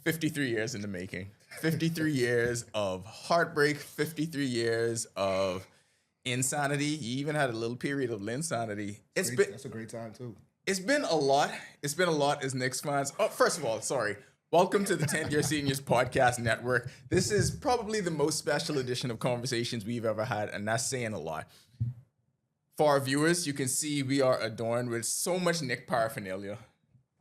53 years in the making. 53 years of heartbreak, 53 years of insanity. You even had a little period of insanity. That's a great time too. It's been a lot. It's been a lot as Knicks fans. Oh, first of all, sorry. Welcome to the 10th Year Seniors Podcast Network. This is probably the most special edition of conversations we've ever had, and that's saying a lot. For our viewers, you can see we are adorned with so much Knick paraphernalia.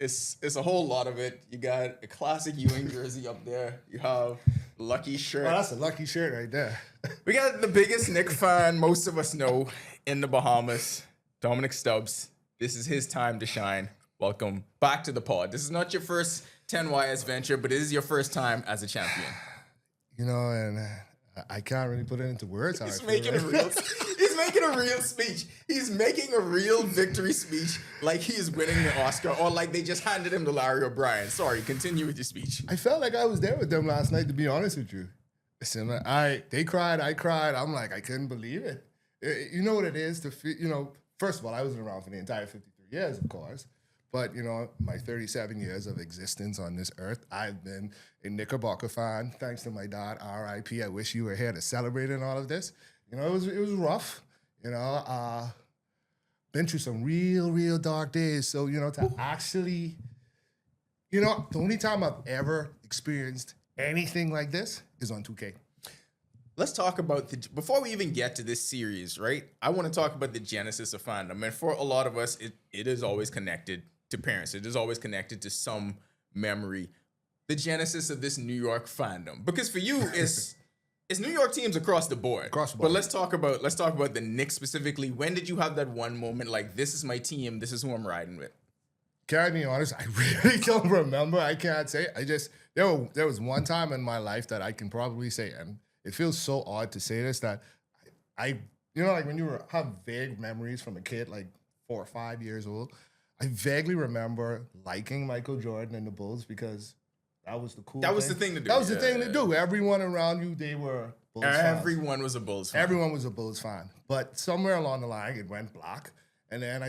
It's a whole lot of it. You got a classic Ewing jersey up there. You have Lucky shirt. Oh, that's a Lucky shirt right there. We got the biggest Knick fan most of us know in the Bahamas, Dominic Stubbs. This is his time to shine. Welcome back to the pod. This is not your first 10YS venture, but it is your first time as a champion. You know, and I can't really put it into words. He's making a real speech. He's making a real victory speech like he is winning the Oscar or like they just handed him to Larry O'Brien. Sorry, continue with your speech. I felt like I was there with them last night, to be honest with you. Listen, they cried, I cried. I'm like, I couldn't believe it. You know what it is to feel, you know, first of all, I wasn't around for the entire 53 years, of course. But, you know, my 37 years of existence on this earth, I've been a Knickerbocker fan. Thanks to my dad, R.I.P. I wish you were here to celebrate and all of this. You know, it was rough. You know, been through some real dark days. So, you know, to actually, you know, the only time I've ever experienced anything like this is on 2K. Let's talk about before we even get to this series, right? I want to talk about the genesis of fandom. And for a lot of us, it is always connected to parents. It is always connected to some memory. The genesis of this New York fandom. Because for you, it's New York teams across the board. But let's talk about the Knicks specifically. When did you have that one moment like, this is my team, this is who I'm riding with? Can I be honest? I really don't remember. I can't say. There was one time in my life that I can probably say, and it feels so odd to say this, that I you know, like when you have vague memories from a kid, like 4 or 5 years old, I vaguely remember liking Michael Jordan and the Bulls because that was the cool thing. That was the thing to do. That was the thing to do. Everyone around you, they were Bulls fans. Everyone was a Bulls fan. Everyone was a Bulls fan. But somewhere along the line, it went black. And then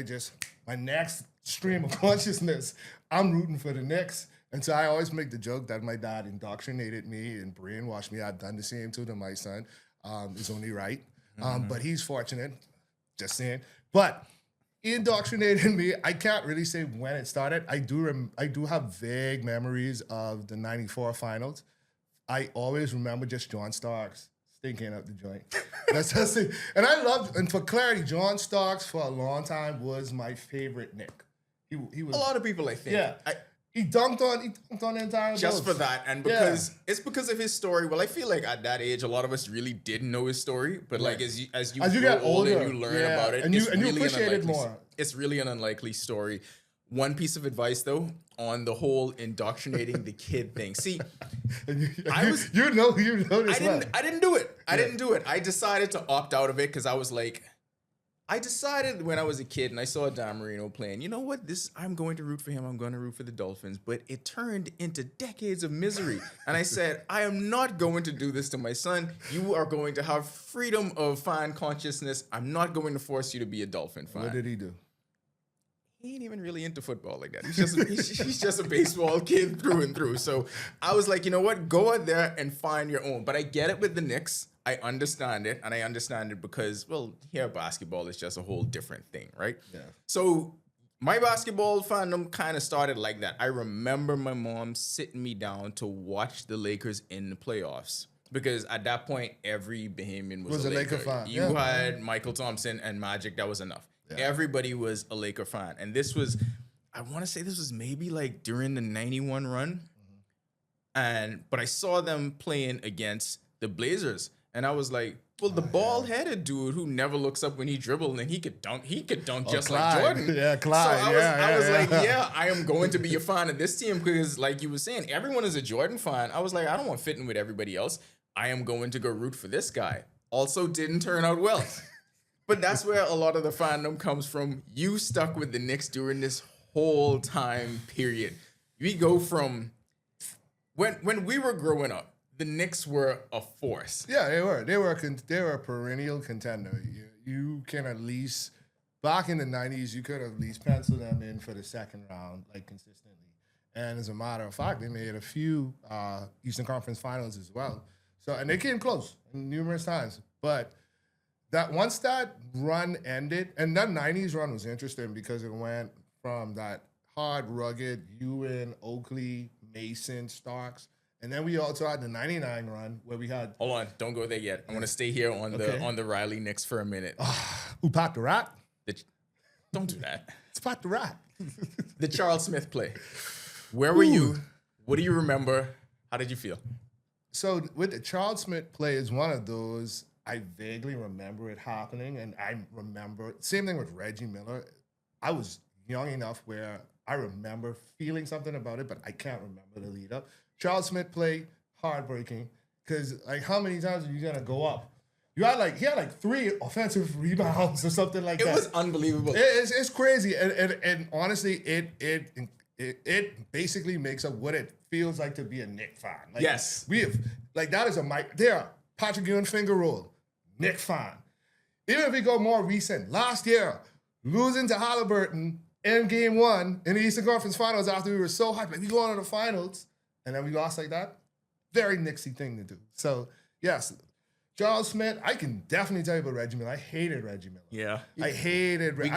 my next stream of consciousness, I'm rooting for the Knicks. And so I always make the joke that my dad indoctrinated me and brainwashed me. I've done the same to my son. It's only right. But he's fortunate, just saying. But he indoctrinated me. I can't really say when it started. I do have vague memories of the 94 finals. I always remember just John Starks stinking up the joint. That's just it. And for clarity, John Starks for a long time was my favorite Knick. He was a lot of people, I think. Yeah. He dunked on the entire just Bulls. for that, and because it's because of his story. Well, I feel like at that age, a lot of us really didn't know his story. But like as you get older and you learn about it, and you appreciate it more. It's really an unlikely story. One piece of advice though on the whole indoctrinating the kid thing. See, I didn't do it. I didn't do it. I decided to opt out of it because I was like, I decided when I was a kid and I saw Dan Marino playing, you know what? I'm going to root for him. I'm going to root for the Dolphins. But it turned into decades of misery. And I said, I am not going to do this to my son. You are going to have freedom of fan consciousness. I'm not going to force you to be a Dolphin fan. What did he do? He ain't even really into football like that. He's just a baseball kid through and through. So I was like, you know what? Go out there and find your own. But I get it with the Knicks. I understand it, and I understand it because, well, here basketball is just a whole different thing, right? Yeah. So my basketball fandom kind of started like that. I remember my mom sitting me down to watch the Lakers in the playoffs because at that point, every Bahamian was a Laker fan. You had Michael Thompson and Magic. That was enough. Yeah. Everybody was a Laker fan, and this was, I want to say this was maybe like during the 91 run, but I saw them playing against the Blazers. And I was like, well, the bald-headed dude who never looks up when he dribbled and he could dunk just Clyde. like Jordan. Yeah, Clyde. So I was like, I am going to be a fan of this team because, like you were saying, everyone is a Jordan fan. I was like, I don't want to fit in with everybody else. I am going to go root for this guy. Also didn't turn out well. But that's where a lot of the fandom comes from. You stuck with the Knicks during this whole time period. We go from when we were growing up, the Knicks were a force. Yeah, they were. They were a perennial contender. You can at least, back in the 90s, you could at least pencil them in for the second round, like consistently. And as a matter of fact, they made a few Eastern Conference Finals as well. So, and they came close numerous times. But that once that run ended, and that 90s run was interesting because it went from that hard, rugged Ewan, Oakley, Mason, Starks. And then we also had the 99 run where we had... Hold on, don't go there yet. I want to stay here on the Riley Knicks for a minute. Who popped the rat? Don't do that. It's popped the rat. The Charles Smith play. Where were you? What do you remember? How did you feel? So with the Charles Smith play is one of those, I vaguely remember it happening. And I remember, same thing with Reggie Miller. I was young enough where I remember feeling something about it, but I can't remember the lead up. Charles Smith play, heartbreaking. Because like how many times are you going to go up? He had like 3 offensive rebounds or something like that. It was unbelievable. It's crazy. And honestly, it basically makes up what it feels like to be a Knicks fan. Like, yes. We have, like, that is a mic. There, Patrick Ewing finger roll, Knicks fan. Even if we go more recent, last year, losing to Halliburton in game 1 in the Eastern Conference Finals after we were so hyped. Like, we go on to the finals, and then we lost like that. Very Knicksy thing to do. So, yes, Charles Smith, I can definitely tell you about Reggie Miller. I hated Reggie Miller. Yeah. I hated Reggie.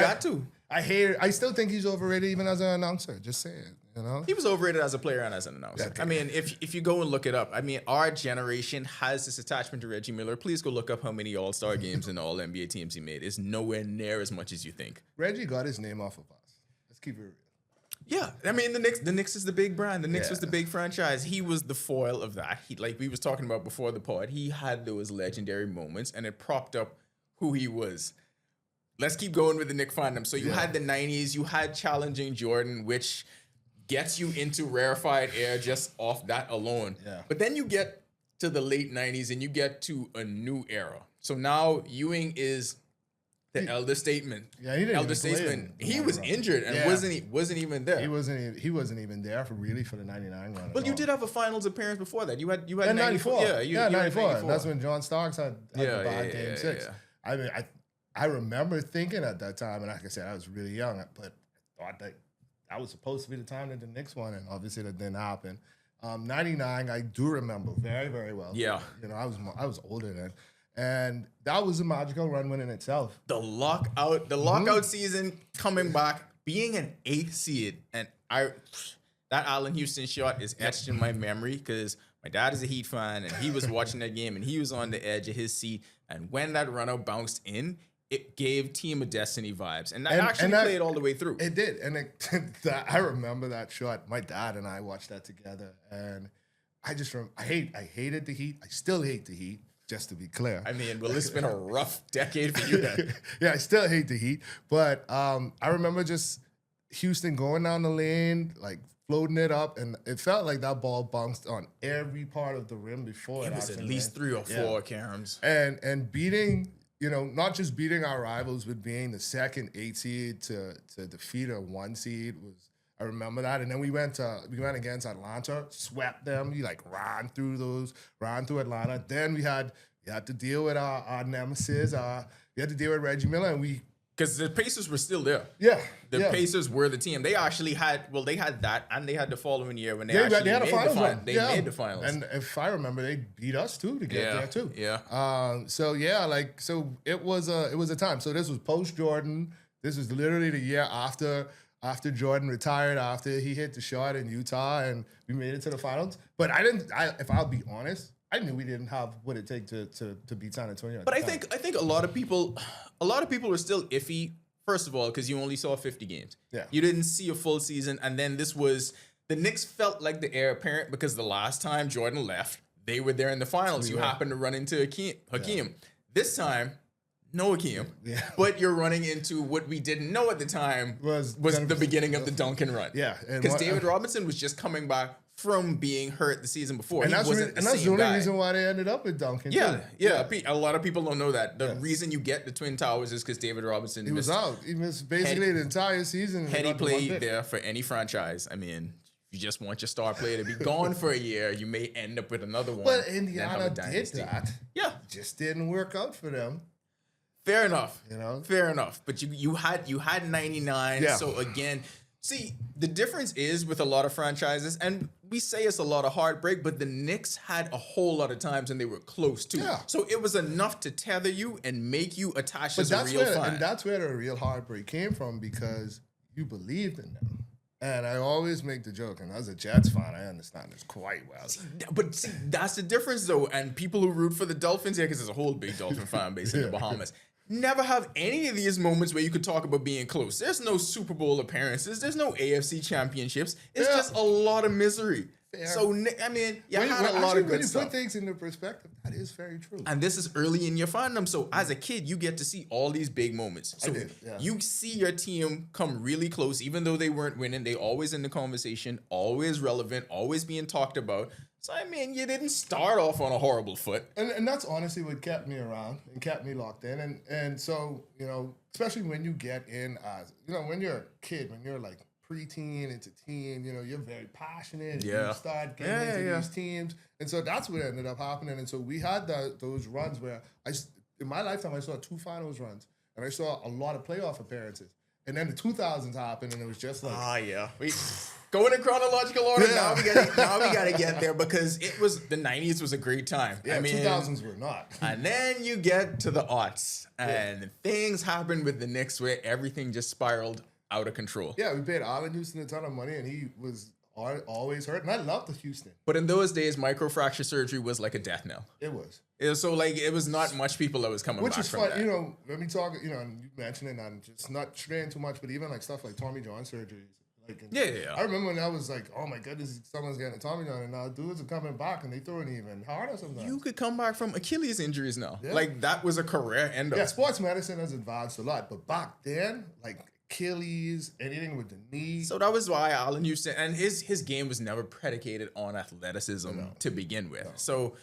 I still think he's overrated even as an announcer. Just saying, you know? He was overrated as a player and as an announcer. Okay. I mean, if you go and look it up, I mean, our generation has this attachment to Reggie Miller. Please go look up how many All-Star games and All-NBA teams he made. It's nowhere near as much as you think. Reggie got his name off of us. Let's keep it real. Yeah, I mean the Knicks is the big brand. The Knicks was the big franchise. He was the foil of that. He, like we was talking about before the pod, he had those legendary moments, and it propped up who he was. Let's keep going with the Knicks fandom. So you had the 90s, you had challenging Jordan, which gets you into rarefied air just off that alone. Yeah. But then you get to the late 90s and you get to a new era. So now Ewing is the elder statesman. Yeah, he didn't elder statesman. He was injured and wasn't even there. He wasn't even there for the 99 run. But you did have a finals appearance before that. You had 94. Yeah, 94. That's when John Starks had the bad game 6. Yeah. I mean, I remember thinking at that time, and like I said, I was really young, but I thought that was supposed to be the time that the Knicks won, and obviously that didn't happen. 99, I do remember very, very well. Yeah. You know, I was older then. And that was a magical run win in itself. The lockout season, coming back, being an 8th seed, and that Allen Houston shot is etched in my memory because my dad is a Heat fan, and he was watching that game, and he was on the edge of his seat. And when that runner bounced in, it gave Team of Destiny vibes, and that actually played all the way through. It did, and I remember that shot. My dad and I watched that together, and I hated the Heat. I still hate the Heat. Just to be clear. I mean, well, it's been a rough decade for you then. Yeah, I still hate the Heat. But I remember just Houston going down the lane, like floating it up, and it felt like that ball bounced on every part of the rim before it was at least 3 or 4 caroms. And beating, you know, not just beating our rivals, but being the second 8 seed to defeat a 1 seed was. I remember that, and then we went against Atlanta, swept them. We like ran through Atlanta. Then we had to deal with our nemesis. We had to deal with Reggie Miller, and because the Pacers were still there. Yeah, the Pacers were the team. They actually had that, and they had the following year when they had made the finals. And if I remember, they beat us too to get there too. Yeah. So it was a time. So this was post Jordan. This was literally the year after Jordan retired, after he hit the shot in Utah, and we made it to the finals. But if I'll be honest, I knew we didn't have what it take to beat San Antonio. But I think a lot of people were still iffy. First of all, because you only saw 50 games. Yeah. You didn't see a full season, and then the Knicks felt like the heir apparent because the last time Jordan left, they were there in the finals. You happened to run into Hakeem. Yeah. This time, no Hakeem, but you're running into what we didn't know at the time was the beginning of the Duncan run. Yeah, because David Robinson was just coming back from being hurt the season before. And that's the only reason why they ended up with Duncan. Yeah. A lot of people don't know that. The reason you get the Twin Towers is because David Robinson was out. He missed basically the entire season. Had he played there for any franchise, I mean, you just want your star player to be gone for a year, you may end up with another one. But Indiana did that. Yeah. Just didn't work out for them. Fair enough. Fair enough. But you had 99. Yeah. So again, See, the difference is with a lot of franchises, and we say it's a lot of heartbreak, but the Knicks had a whole lot of times and they were close too. Yeah. So it was enough to tether you and make you attached But as a real fan. and that's where the real heartbreak came from, because you believed in them. And I always make the joke, and as a Jets fan, I understand this quite well. But that's the difference, though. And people who root for the Dolphins here, because there's a whole big Dolphin fan base in the Bahamas, never have any of these moments where you could talk about being close. There's no Super Bowl appearances. There's no AFC championships. It's just a lot of misery. Fair. So, I mean, you had a lot actually, of good when you stuff. put things into perspective, that is very true. And this is early in your fandom. So as a kid, you get to see all these big moments. So you see your team come really close, even though they weren't winning. They always in the conversation, always relevant, always being talked about. So, I mean, you didn't start off on a horrible foot. And that's honestly what kept me around and kept me locked in. And so, you know, especially when you get in as, you know, when you're a kid, when you're like preteen into teen, you know, you're very passionate. Yeah. You start getting into these teams. And so that's what ended up happening. And so we had those runs where in my lifetime, I saw 2 finals runs and I saw a lot of playoff appearances. And then the 2000s happened and it was just like, Going in chronological order, now we gotta get there, because it was the 90s was a great time. Yeah, I mean, 2000s were not. And then you get to the aughts, and things happened with the Knicks where everything just spiraled out of control. Yeah, we paid Allen Houston a ton of money, and he was always hurt. And I loved the Houston. But in those days, microfracture surgery was like a death knell. It was. So like it was not much people that was coming back from that. You know, let me talk. You know, and you mentioned it, and I'm just not straying too much, but even like stuff like Tommy John surgeries. Like, I remember when I was like, oh my goodness, someone's getting a Tommy John, and now dudes are coming back and they throw it even harder sometimes. You could come back from Achilles injuries now. Yeah. Like that was a career ender. Yeah, sports medicine has advanced a lot, but back then, like Achilles, anything with the knee. So that was why Allen Houston, and his game was never predicated on athleticism to begin with. No. So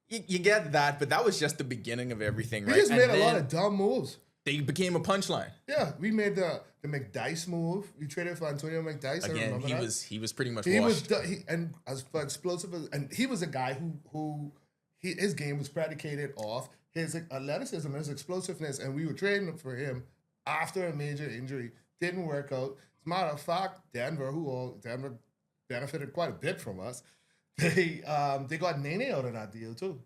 you get that, but that was just the beginning of everything, right? We just made a lot of dumb moves. They became a punchline. Yeah, we made the McDice move. We traded for Antonio McDice. Again, he was pretty much washed. And as for explosive, and he was a guy who his game was predicated off his athleticism, his explosiveness, and we were trading for him after a major injury. Didn't work out. As a matter of fact, Denver benefited quite a bit from us. They got Nene out of that deal too.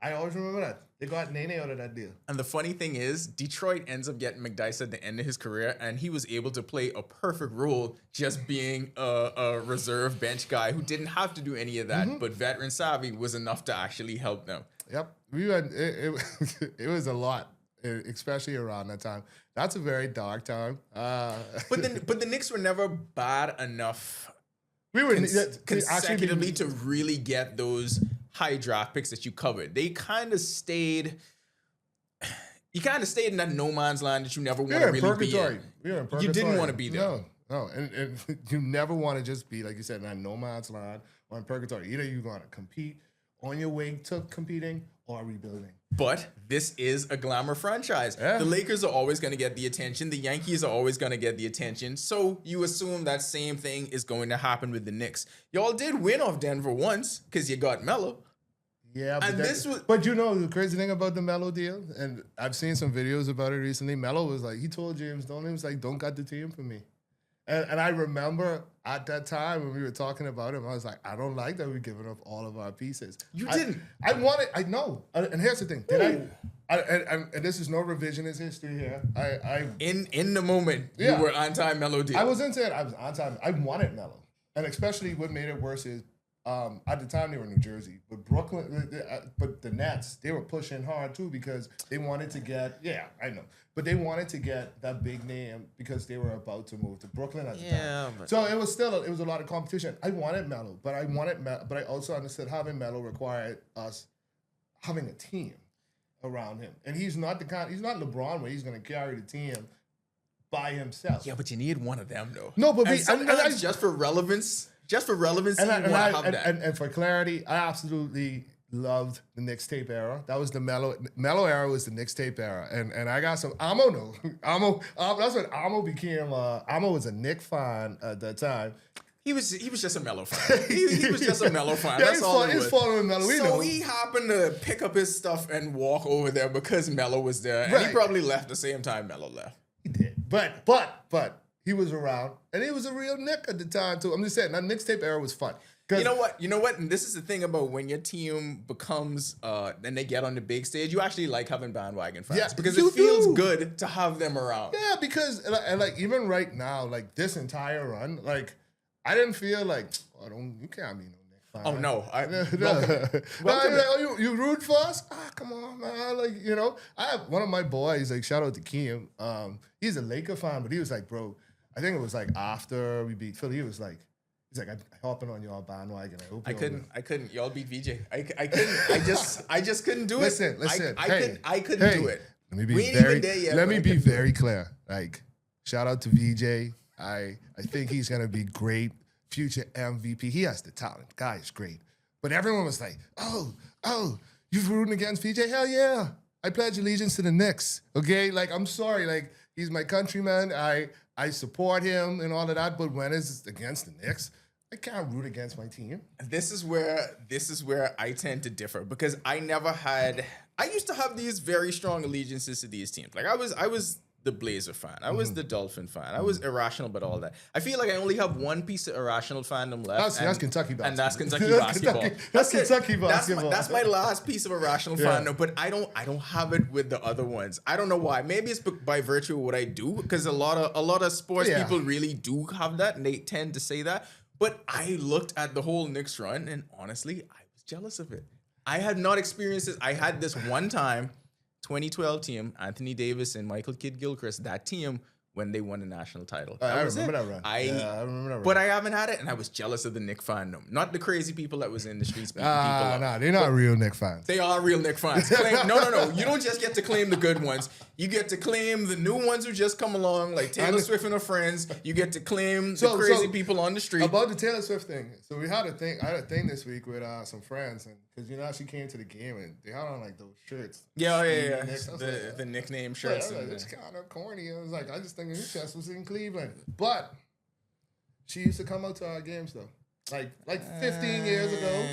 I always remember that. They got Nene out of that deal. And the funny thing is, Detroit ends up getting McDice at the end of his career, and he was able to play a perfect role just being a reserve bench guy who didn't have to do any of that, but veteran savvy was enough to actually help them. Yep. It was a lot, especially around that time. That's a very dark time. But the Knicks were never bad enough consecutively to really get those high draft picks that you covered. They kind of stayed. You kind of stayed in that no man's land that you never want to really be in. You didn't want to be there. No, and you never want to just be, like you said, in that no man's land or in purgatory. Either you're going to compete on your way to competing or rebuilding. But this is a glamour franchise. Yeah. The Lakers are always going to get the attention. The Yankees are always going to get the attention. So you assume that same thing is going to happen with the Knicks. Y'all did win off Denver once because you got Melo. Yeah, but you know the crazy thing about the Melo deal, and I've seen some videos about it recently. Melo was like, he told James Dolan, he was like, don't cut the team for me. And I remember at that time when we were talking about him, I was like, I don't like that we're giving up all of our pieces. You didn't. I know. And here's the thing. And this is no revisionist history here. In the moment, you were anti-Melo deal. I wasn't saying I was anti. I wanted Melo. And especially what made it worse is, at the time they were in New Jersey, but but the Nets, they were pushing hard too because they wanted to get, but they wanted to get that big name because they were about to move to Brooklyn at the time. So it was a lot of competition. I wanted Melo, but I also understood having Melo required us having a team around him, and he's not LeBron where he's going to carry the team by himself. Yeah, but you need one of them though. No, but sometimes just for relevance. Just for relevancy, and for clarity, I absolutely loved the Knicks tape era. That was the Melo era was the Knicks tape era, and I got some Amo. That's when Amo became. Amo was a Knicks fan at that time. He was just a Melo fan. He was just a Melo fan. That's all it was. He's following Melo. So he happened to pick up his stuff and walk over there because Melo was there, and he probably left the same time Melo left. He did, but he was around, and he was a real Knick at the time too. I'm just saying that Knicks tape era was fun. You know what? And this is the thing about when your team becomes, then they get on the big stage, you actually like having bandwagon fans because it feels good to have them around. Yeah, because and like even right now, like this entire run, like I didn't feel like, you can't be no Knicks fan. Oh no, you root for us? Come on, man. Like I have one of my boys. Like shout out to Keem. He's a Laker fan, but he was like, bro, I think it was like after we beat Philly, he was like. He's like, I'm hopping on your bandwagon. I couldn't. Y'all beat VJ. I couldn't. I just couldn't do it. Listen. I couldn't do it. Let me be very clear. Like, shout out to VJ. I think he's gonna be great, future MVP. He has the talent. Guy is great. But everyone was like, oh, you rooting against VJ? Hell yeah. I pledge allegiance to the Knicks. Okay, like I'm sorry. Like he's my countryman. I support him and all of that. But when it's against the Knicks, I can't root against my team. This is where I tend to differ because I used to have these very strong allegiances to these teams. Like I was the Blazer fan. I was the Dolphin fan. I was irrational about all that. I feel like I only have one piece of irrational fandom left. That's Kentucky basketball. And that's Kentucky basketball. That's Kentucky basketball. That's my last piece of irrational fandom, but I don't have it with the other ones. I don't know why. Maybe it's by virtue of what I do, because a lot of sports people really do have that, and they tend to say that. But I looked at the whole Knicks run, and honestly, I was jealous of it. I had not experienced this. I had this one time. 2012 team, Anthony Davis and Michael Kidd-Gilchrist, that team, when they won the national title. I remember that run. I remember that run. But I haven't had it, and I was jealous of the Knick fandom. Not the crazy people that was in the streets beating people up. They're not real Knick fans. They are real Knick fans. No. You don't just get to claim the good ones. You get to claim the new ones who just come along, like Taylor Swift and her friends. You get to claim the crazy people on the street. About the Taylor Swift thing. So I had a thing this week with some friends, and because she came to the game and they had on like those shirts. Yeah. The nickname shirts. It's kind of corny. I was like, I just think his chest was in Cleveland, but she used to come out to our games though. Like 15 years ago.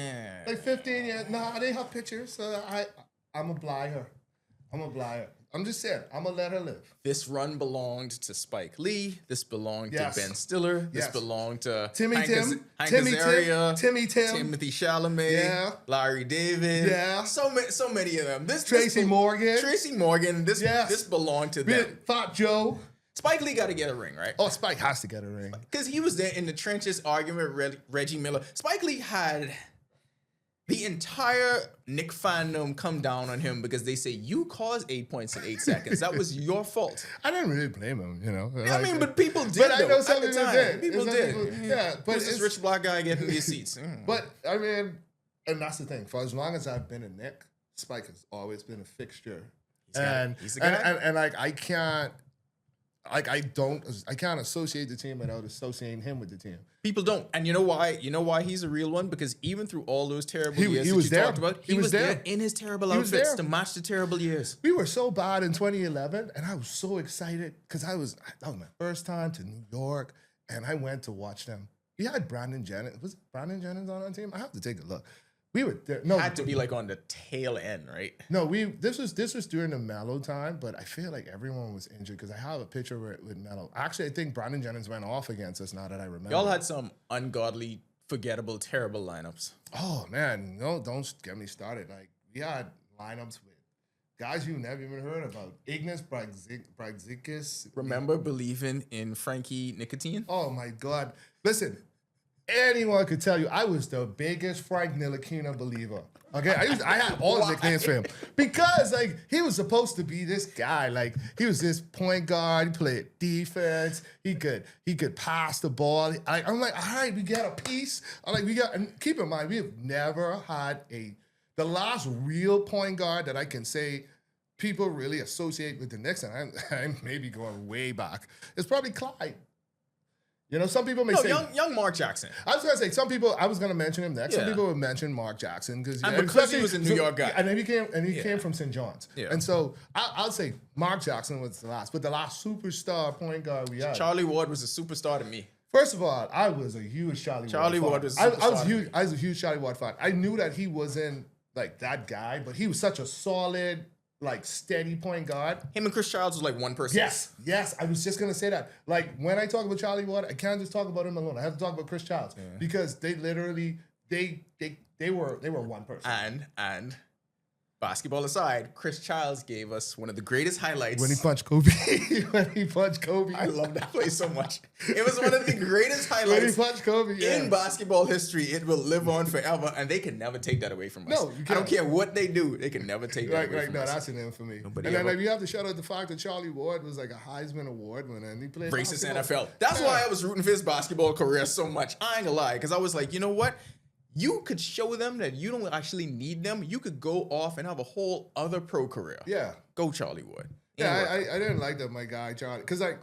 Like 15 years. Nah, they have pictures. So I'm gonna blind her. I'm just saying, I'm going to let her live. This run belonged to Spike Lee. This belonged to Ben Stiller. This belonged to Timmy Tim, Timothy Chalamet, Larry David. So many of them. Tracy Morgan. This belonged to them. Fat Joe. Spike Lee got to get a ring, right? Oh, Spike has to get a ring. Because he was there in the trenches arguing with Reggie Miller. Spike Lee had the entire Knick fandom come down on him because they say, you caused 8 points in 8 seconds. That was your fault. I didn't really blame him, but people did, but I know some people did. People did. Yeah, but who's this rich black guy getting these seats? But, I mean, and that's the thing. For as long as I've been a Knick, Spike has always been a fixture. He's a guy. And like, I can't associate the team without associating him with the team. People don't. And you know why? You know why he's a real one? Because even through all those terrible years he was there. Talked about, he was there in his terrible outfits to match the terrible years. We were so bad in 2011, and I was so excited because that was my first time to New York, and I went to watch them. We had Brandon Jennings. Was Brandon Jennings on our team? I have to take a look. We were there. No, had to be like on the tail end, right? No, this was during the Melo time, but I feel like everyone was injured because I have a picture with Melo. Actually, I think Brandon Jennings went off against us. Now that I remember, y'all had some ungodly, forgettable, terrible lineups. Oh man, no, don't get me started. Like we had lineups with guys you never even heard about. Ignas Brazikis. Remember believing in Frankie Nicotine? Oh my God! Listen. Anyone could tell you I was the biggest Frank Ntilikina believer. Okay, I had all the nicknames for him because like he was supposed to be this guy. Like he was this point guard. He played defense. He could pass the ball. I'm like, all right, we got a piece. And keep in mind, we have never had the last real point guard that I can say people really associate with the Knicks, and I'm maybe going way back. It's probably Clyde. Some people may say young Mark Jackson. I was gonna say some people. I was gonna mention him next. Some people would mention Mark Jackson because he was a New York guy, and he came from St. John's. Yeah. And so I'll say Mark Jackson was the last, but the last superstar point guard we had. Charlie Ward was a superstar to me. First of all, I was a huge Charlie Ward was. I was a huge Charlie Ward fan. I knew that he wasn't like that guy, but he was such a solid like steady point guard. Him and Chris Childs was like one person. Yes. I was just gonna say that. Like when I talk about Charlie Ward, I can't just talk about him alone. I have to talk about Chris Childs because they literally they were one person. And basketball aside, Chris Childs gave us one of the greatest highlights. When he punched Kobe. I love that play so much. It was one of the greatest highlights when he punched Kobe, in basketball history. It will live on forever, and they can never take that away from us. No, you can't. I don't care what they do. They can never take that away from us. That's an infamy. And then like, you have to shout out the fact that Charlie Ward was like a Heisman Award winner, and he played racist NFL. That's why I was rooting for his basketball career so much. I ain't gonna lie, because I was like, you know what? You could show them that you don't actually need them. You could go off and have a whole other pro career. Yeah. Go Charlie Ward. Yeah, I didn't like that, my guy, Charlie. Because, like,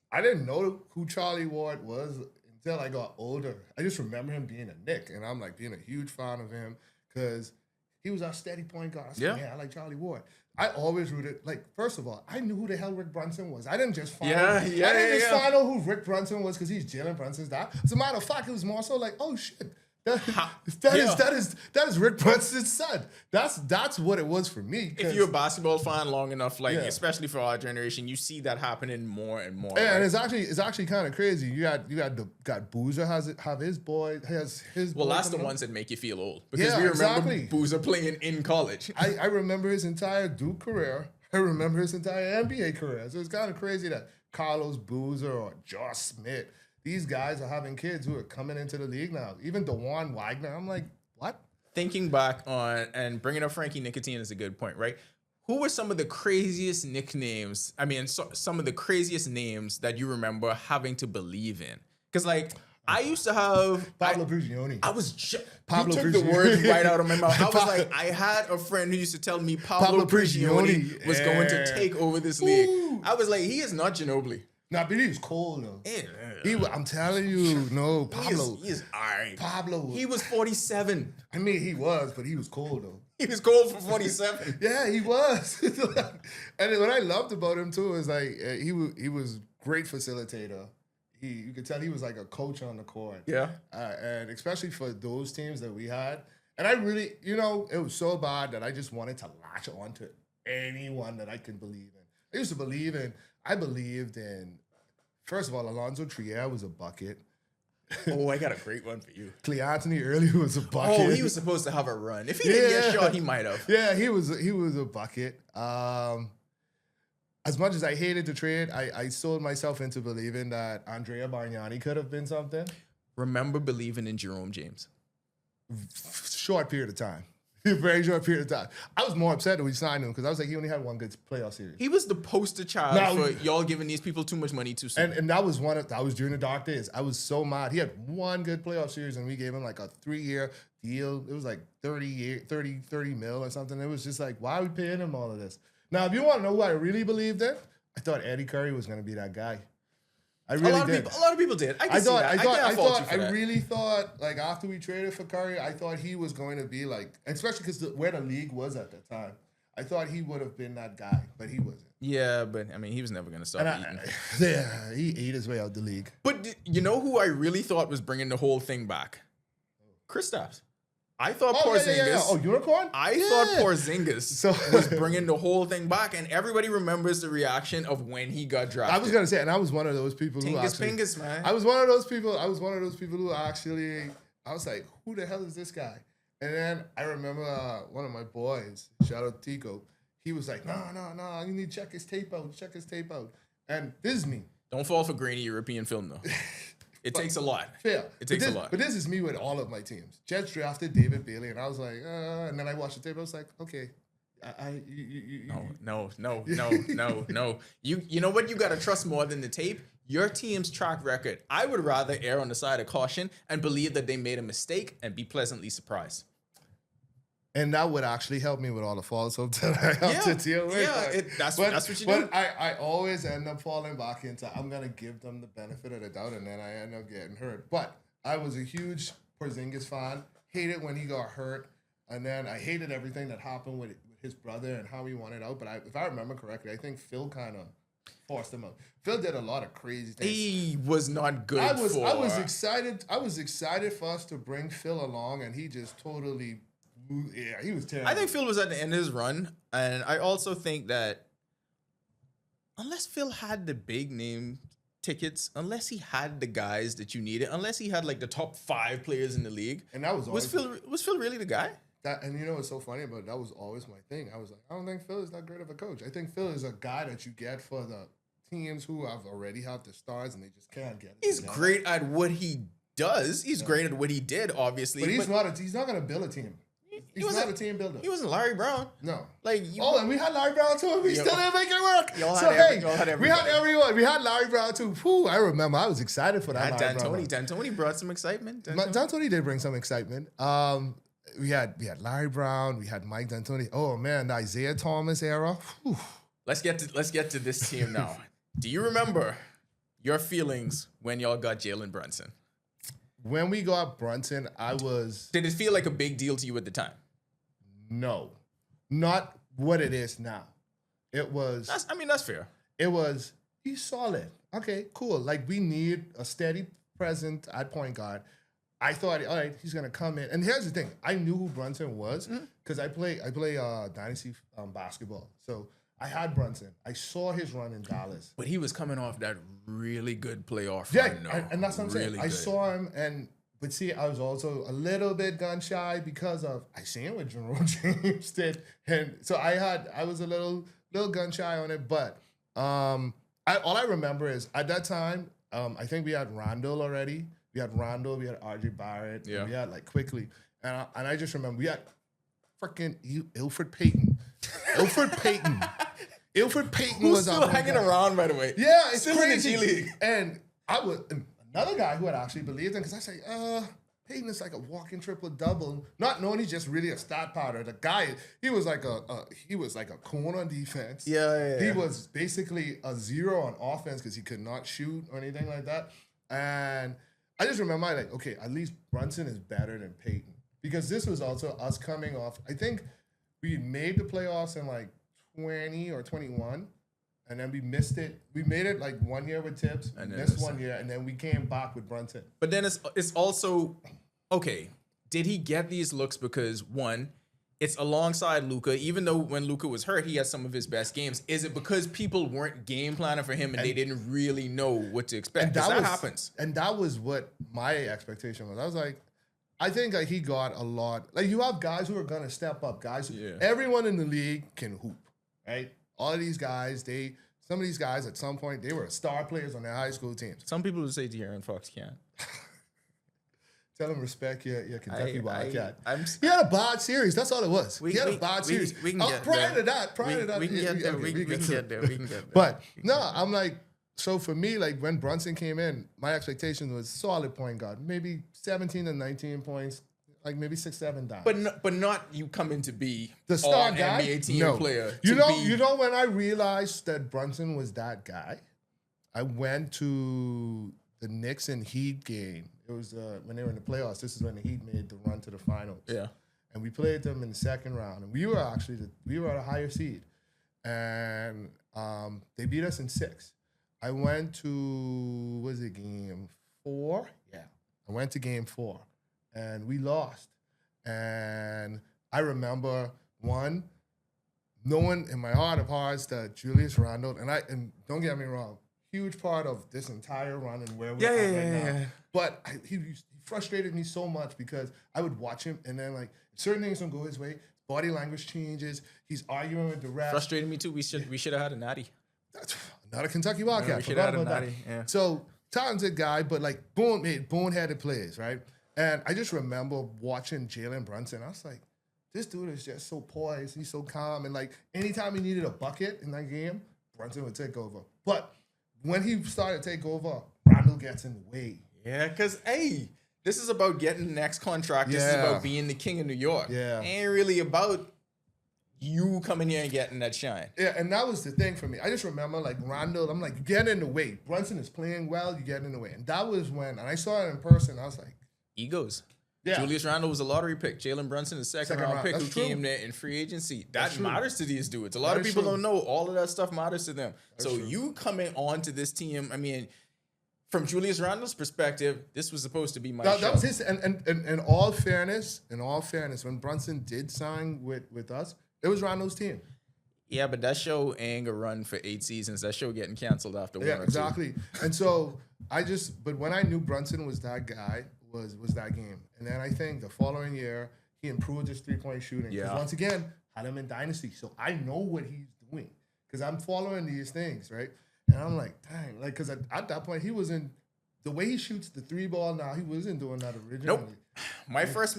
I didn't know who Charlie Ward was until I got older. I just remember him being a Knick. And I'm, like, being a huge fan of him because he was our steady point guard. I I like Charlie Ward. I always rooted, like, first of all, I knew who the hell Rick Brunson was. I didn't just find out. I didn't just find out who Rick Brunson was because he's Jalen Brunson's dad. As a matter of fact, it was more so like, oh, shit. That is Rick Brunson's son. That's what it was for me. If you're a basketball fan long enough, like especially for our generation, you see that happening more and more. Yeah, right? And it's actually kind of crazy. You got Boozer have his boy has his. Well, boy that's the ones that make you feel old because we remember Boozer playing in college. I remember his entire Duke career. I remember his entire NBA career. So it's kind of crazy that Carlos Boozer or Josh Smith. These guys are having kids who are coming into the league now. Even DeJuan Wagner. I'm like, what? Thinking back on and bringing up Frankie Nicotine is a good point, right? Who were some of the craziest nicknames? I mean, some of the craziest names that you remember having to believe in? Because, like, I used to have Pablo Prigioni. I was Pablo you took the words right out of my mouth. I was like, I had a friend who used to tell me Pablo Prigioni was going to take over this league. I was like, he is not Ginobili. Nah, but he was cold though. I'm telling you, no, Pablo. He is all right. Pablo. He was 47. I mean, he was, but he was cold though. He was cold for 47. Yeah, he was. And what I loved about him too is like he was great facilitator. You could tell he was like a coach on the court. Yeah. And especially for those teams that we had. And I really, it was so bad that I just wanted to latch on to anyone that I could believe in. I believed in, first of all, Alonzo Trier was a bucket. Oh, I got a great one for you. Clay Anthony early was a bucket. Oh, he was supposed to have a run. If he didn't get shot, he might have. Yeah, he was a bucket. As much as I hated the trade, I sold myself into believing that Andrea Bargnani could have been something. Remember believing in Jerome James? Short period of time. Very short period of time. I was more upset when we signed him because I was like, he only had one good playoff series. He was the poster child for y'all giving these people too much money too soon. And that was during the dark days. I was so mad. He had one good playoff series and we gave him like a 3-year deal. It was like 30 mil or something. It was just like, why are we paying him all of this? Now, if you want to know who I really believed in, I thought Eddie Curry was going to be that guy. I really did. A lot of people did. I really thought, like, after we traded for Curry, I thought he was going to be like, especially because where the league was at the time, I thought he would have been that guy, but he wasn't. Yeah, but I mean, he was never going to stop eating. Yeah, he ate his way out the league. But you know who I really thought was bringing the whole thing back? Kristaps. I thought Porzingis. Yeah. Oh, Unicorn? I thought Porzingis was bringing the whole thing back, and everybody remembers the reaction of when he got drafted. I was gonna say, and I was one of those people who actually. Pingus, man. I was one of those people who actually. I was like, who the hell is this guy? And then I remember one of my boys, shout out Tico. He was like, no, you need to check his tape out. And this is me. Don't fall for grainy European film though. It takes a lot. Fair. It takes a lot. But this is me with all of my teams. Jets drafted David Bailey, and I was like, and then I watched the tape. I was like, okay. No. You know what? You got to trust more than the tape. Your team's track record. I would rather err on the side of caution and believe that they made a mistake and be pleasantly surprised. And that would actually help me with all the falsehoods that I have to deal with. Yeah, that's what you do. But I always end up falling back into, I'm going to give them the benefit of the doubt, and then I end up getting hurt. But I was a huge Porzingis fan. Hated when he got hurt. And then I hated everything that happened with his brother and how he wanted out. But if I remember correctly, I think Phil kind of forced him out. Phil did a lot of crazy things. He was not good. I was excited for us to bring Phil along, and he just totally Yeah, he was terrible. I think Phil was at the end of his run, and I also think that unless Phil had the big name tickets, unless he had the guys that you needed, unless he had like the top 5 players in the league, and that was Phil really the guy? And you know what's so funny about it? That was always my thing. I was like, I don't think Phil is that great of a coach. I think Phil is a guy that you get for the teams who already have the stars and they just can't get it. He's great at what he does. He's great at what he did, obviously. But he's not going to build a team. He's not a team builder. He wasn't Larry Brown. No. And we had Larry Brown too, and we still didn't make it work. We had everyone. We had Larry Brown too. Whew, I remember. I was excited for that. D'Antoni brought some excitement. D'Antoni did bring some excitement. We had Larry Brown. We had Mike D'Antoni. Oh man, the Isaiah Thomas era. Whew. Let's get to this team now. Do you remember your feelings when y'all got Jalen Brunson? When we got Brunson, Did it feel like a big deal to you at the time? No, not what it is now. It was. That's fair. It was. He's solid. Okay, cool. Like we need a steady presence at point guard. I thought, all right, he's gonna come in. And here's the thing: I knew who Brunson was because I play Dynasty basketball. So I had Brunson. I saw his run in Dallas. But he was coming off that really good playoff run. Yeah, and that's what I'm saying. Really I saw him, but see, I was also a little bit gun shy because I seen what Jerome James did, and so I was a little gun shy on it. But all I remember is at that time, I think we had Randall already. We had Renaldo, we had RJ Barrett, we had like Quickly, and I just remember we had freaking Ilford Payton. Ilford Payton was still hanging around, by the way. Yeah, it's still crazy. in the G League. And I was another guy who had actually believed in because I say, Payton is like a walking triple double, not knowing he's just really a stat powder. The guy, he was like a corner on defense. Yeah. He was basically a 0 on offense because he could not shoot or anything like that. And I just remember like, okay, at least Brunson is better than Payton because this was also us coming off. I think we made the playoffs in like 20 or 21, and then we missed it. We made it like 1 year with Tibbs, missed 1 year, and then we came back with Brunson. But then it's also, okay, did he get these looks because, one, it's alongside Luka, even though when Luka was hurt, he had some of his best games. Is it because people weren't game planning for him and they didn't really know what to expect? That happens. And that was what my expectation was. I was like, I think like he got a lot. Like you have guys who are gonna step up. Guys, everyone in the league can hoop, right? All of these guys, some of these guys at some point they were star players on their high school teams. Some people would say De'Aaron Fox can't. Tell him respect your Kentucky Wildcat. He had a bad series. That's all it was. He had a bad series. We can get prior to that. We can get there. But no, I'm like, so for me, like when Brunson came in, my expectation was solid point guard, maybe 17 to 19 points, like maybe 6-7 down. But not you coming to be the star guy, NBA team player. You know when I realized that Brunson was that guy, I went to the Knicks and Heat game. It was when they were in the playoffs. This is when the Heat made the run to the finals. Yeah. And we played them in the second round. And we were a higher seed. And they beat us in 6. I went to, game 4? Yeah. I went to game 4. And we lost. And I remember, one, knowing in my heart of hearts that Julius Randle, and don't get me wrong, huge part of this entire run and where we're at right now. But he frustrated me so much because I would watch him and then like certain things don't go his way. Body language changes. He's arguing with the refs. Frustrated me too. We should have had a natty. That's not a Kentucky Wildcat. We should have had a natty. Yeah. So talented guy, but like boneheaded plays, right? And I just remember watching Jalen Brunson. I was like, this dude is just so poised. He's so calm. And like anytime he needed a bucket in that game, Brunson would take over. But when he started to take over, Randall gets in the way. Yeah, because, hey, this is about getting the next contract. This is about being the king of New York. Yeah. Ain't really about you coming here and getting that shine. Yeah, and that was the thing for me. I just remember, like, Randall, I'm like, you get in the way. Brunson is playing well, you get in the way. And that was when, and I saw it in person, I was like. Egos. Yeah. Julius Randle was a lottery pick. Jalen Brunson, a second round pick who came there in free agency. That matters to these dudes. A lot of people don't know all of that stuff matters to them. So you coming on to this team, I mean, from Julius Randle's perspective, this was supposed to be my That show. was his. And in all fairness, when Brunson did sign with us, it was Randle's team. Yeah, but that show ain't gonna run for 8 seasons. That show getting canceled after one or two. Exactly. And so but when I knew Brunson was that guy, was that game. And then I think the following year, he improved his 3-point shooting. Yeah. Once again, had him in Dynasty. So I know what he's doing because I'm following these things, right? And I'm like, dang, like, because at that point, he wasn't, the way he shoots the 3 ball now, he wasn't doing that originally. Nope. My first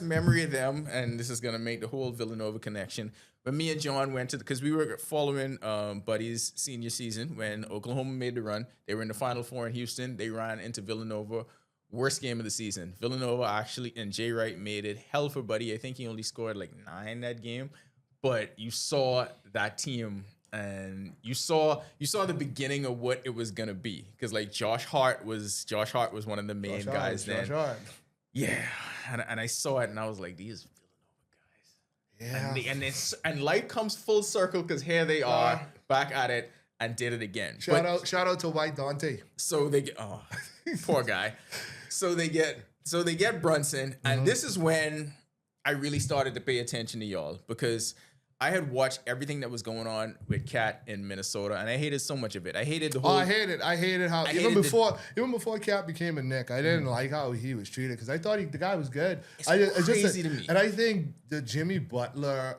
memory of them, and this is gonna make the whole Villanova connection. When me and John went to, because we were following Buddy's senior season when Oklahoma made the run. They were in the Final Four in Houston. They ran into Villanova. Worst game of the season. Villanova actually, and Jay Wright made it hell for Buddy. I think he only scored like 9 that game. But you saw that team, and you saw the beginning of what it was gonna be. Because like Josh Hart was one of the main guys then. Yeah, and I saw it, and I was like, these Villanova guys. Yeah. And life comes full circle because here they are back at it and did it again. Shout out to White Dante. So they get poor guy. So they get Brunson, and this is when I really started to pay attention to y'all because I had watched everything that was going on with Cat in Minnesota, and I hated so much of it. I hated the whole. I hated how even before Cat became a Knick, I didn't like how he was treated because I thought the guy was good. It's crazy to me. And I think the Jimmy Butler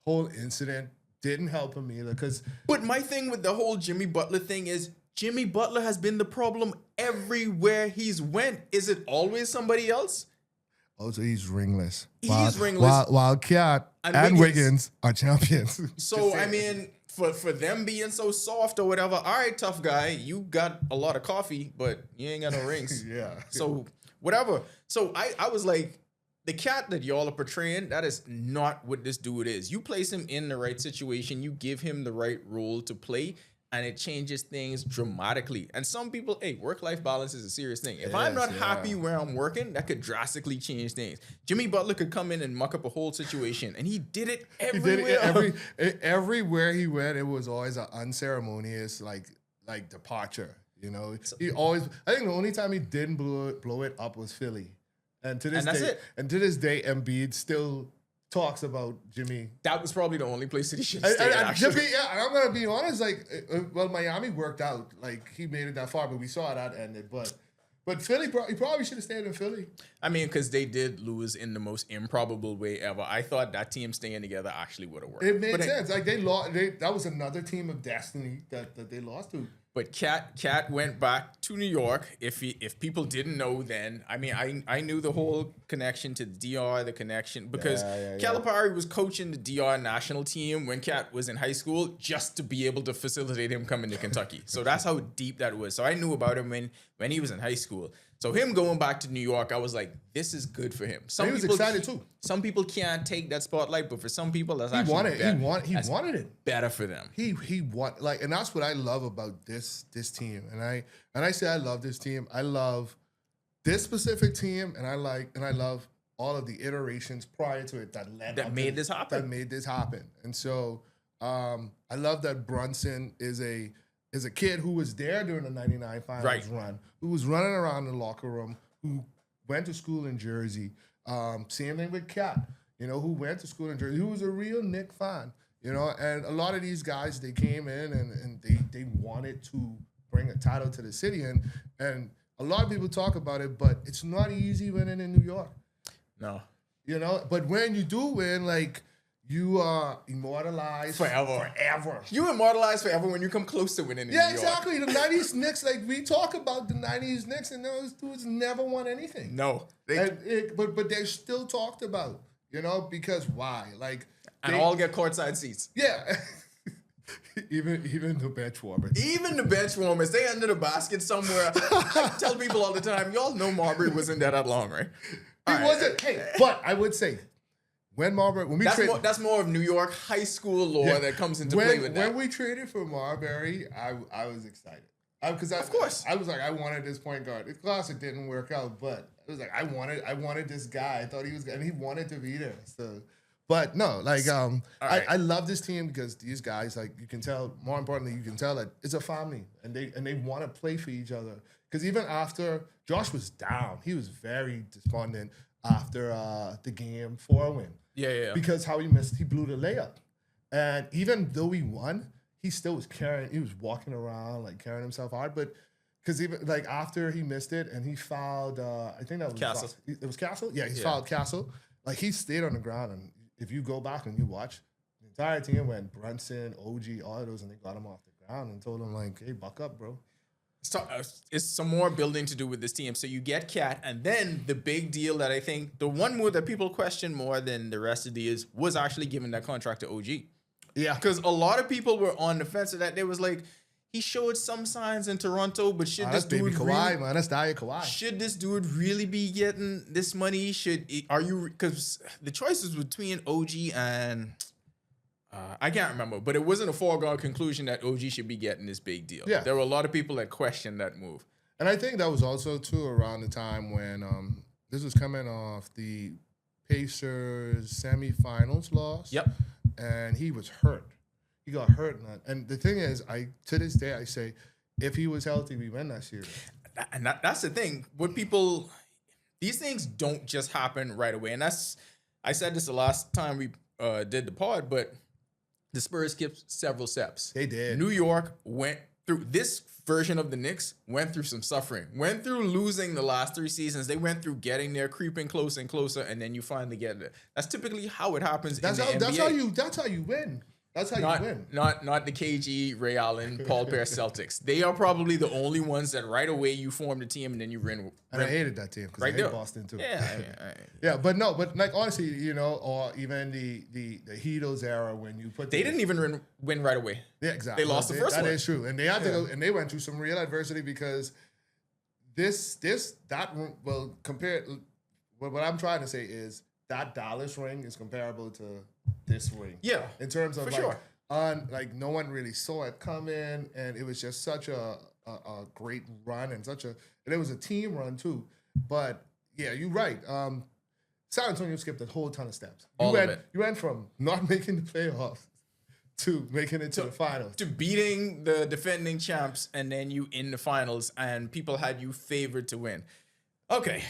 whole incident didn't help him either. But my thing with the whole Jimmy Butler thing is Jimmy Butler has been the problem everywhere he's went. Is it always somebody else? Oh, so he's ringless. Ringless. While Cat and Wiggins are champions. So, I mean, for them being so soft or whatever, all right, tough guy, you got a lot of coffee, but you ain't got no rings. Yeah. So, whatever. So, I was like, the Cat that y'all are portraying, that is not what this dude is. You place him in the right situation, you give him the right role to play, and it changes things dramatically. And some people, work-life balance is a serious thing. If I'm not happy where I'm working, that could drastically change things. Jimmy Butler could come in and muck up a whole situation, and he did it everywhere. Everywhere he went, it was always an unceremonious like departure. You know, he always. I think the only time he didn't blow it up was Philly, and to this day, Embiid still talks about Jimmy. That was probably the only place that he should stay. Jimmy, and I'm gonna be honest. Miami worked out. Like he made it that far, but we saw that ended. But Philly, he probably should have stayed in Philly. I mean, because they did lose in the most improbable way ever. I thought that team staying together actually would have worked. It made sense. Like they lost. That was another team of destiny that they lost to. But Cat went back to New York. If people didn't know then, I mean, I knew the whole connection to the DR, the connection, because Calipari was coaching the DR national team when Cat was in high school just to be able to facilitate him coming to Kentucky. So that's how deep that was. So I knew about him when he was in high school. So him going back to New York, I was like, this is good for him. He was excited too. Some people can't take that spotlight, but for some people, that's he wanted it. Better for them. He want and that's what I love about this team. And I say I love this team. I love this specific team, and I love all of the iterations prior to it that made this happen. And so I love that Brunson is a kid who was there during the 99 finals run, who was running around the locker room, who went to school in Jersey. Same thing with Cat, who went to school in Jersey, who was a real Knick fan, and a lot of these guys, they came in and they wanted to bring a title to the city. And a lot of people talk about it, but it's not easy winning in New York. No. But when you do win, like, you are immortalized forever. You immortalized forever when you come close to winning in New York. Exactly. The 90s Knicks, like, we talk about the 90s Knicks, and those dudes never won anything. No. But they're still talked about, because why? Like, and all get courtside seats. Yeah. Even the bench warmers. Even the bench warmers. They under the basket somewhere. I tell people all the time, y'all know Marbury wasn't there that long, right? He wasn't. Hey, but I would say, that's more of New York high school lore that comes into play with that. When we traded for Marbury, I was excited. Of course. I was like, I wanted this point guard. Of course, it didn't work out, but it was like, I wanted this guy. I thought he was good, and he wanted to be there. So, But no, like right. I love this team because these guys, like you can tell, more importantly, you can tell that it's a family and they want to play for each other. Because even after Josh was down, he was very despondent after the game 4 win. Yeah. Because how he blew the layup. And even though he won, he still was he was walking around like carrying himself hard. But because even like after he missed it and he fouled, I think that was Castle. It was Castle? Yeah, he fouled Castle. Like he stayed on the ground. And if you go back and you watch, the entire team went Brunson, OG, all of those, and they got him off the ground and told him like, hey, buck up, bro. So, it's some more building to do with this team. So you get Cat, and then the big deal that I think, the one move that people question more than the rest of the years was actually giving that contract to OG. Yeah. Because a lot of people were on the fence of that. They was like, he showed some signs in Toronto, but should this dude Kawhi, man. That's Daya Kawhi. Should this dude really be getting this money? Because the choice was between OG and I can't remember, but it wasn't a foregone conclusion that OG should be getting this big deal. Yeah. There were a lot of people that questioned that move. And I think that was also, too, around the time when this was coming off the Pacers semifinals loss. Yep. And he was hurt. He got hurt. And the thing is, to this day, I say, if he was healthy, we win that series. And that's the thing. These things don't just happen right away. And I said this the last time we did the pod, but the Spurs skipped several steps. They did. New York went through this version of the Knicks, went through some suffering, went through losing the last 3 seasons. They went through getting there, creeping closer and closer, and then you finally get there. That's typically how it happens in the NBA. That's how you win. That's how you win. Not the KG, Ray Allen, Paul Pierce Celtics. They are probably the only ones that right away you form the team and then you win. And I hated that team because I hate Boston too. Yeah. But like honestly, or even the Heatles era when you put they didn't even win right away. Yeah, exactly. They lost the first one. That is true, and they had to go, and they went through some real adversity because compared. What I'm trying to say is that Dallas ring is comparable to this ring. Yeah, in terms of sure. Like no one really saw it coming, and it was just such a great run and it was a team run too. But yeah, you're right. San Antonio skipped a whole ton of steps. You went from not making the playoffs to making it to the finals. To beating the defending champs, and then you in the finals, and people had you favored to win. Okay.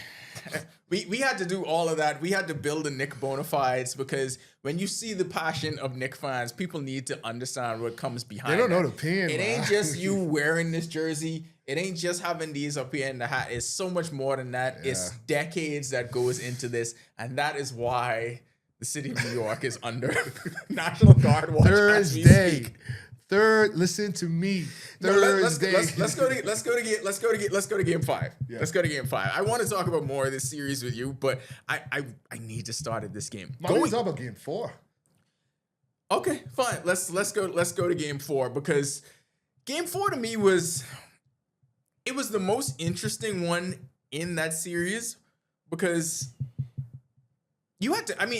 We had to do all of that. We had to build the Knick bona fides because when you see the passion of Knick fans, people need to understand what comes behind. They don't know the pain. It ain't just you wearing this jersey. It ain't just having these up here in the hat. It's so much more than that. Yeah. It's decades that goes into this, and that is why the city of New York is under National Guard watch Thursday. Listen to me. Thursday. Let's go to game 5. Yeah. Let's go to game 5. I want to talk about more of this series with you, but I need to start at this game. Let's talk about game 4. Okay, fine. Let's go to game 4 because game 4 to me was the most interesting one in that series because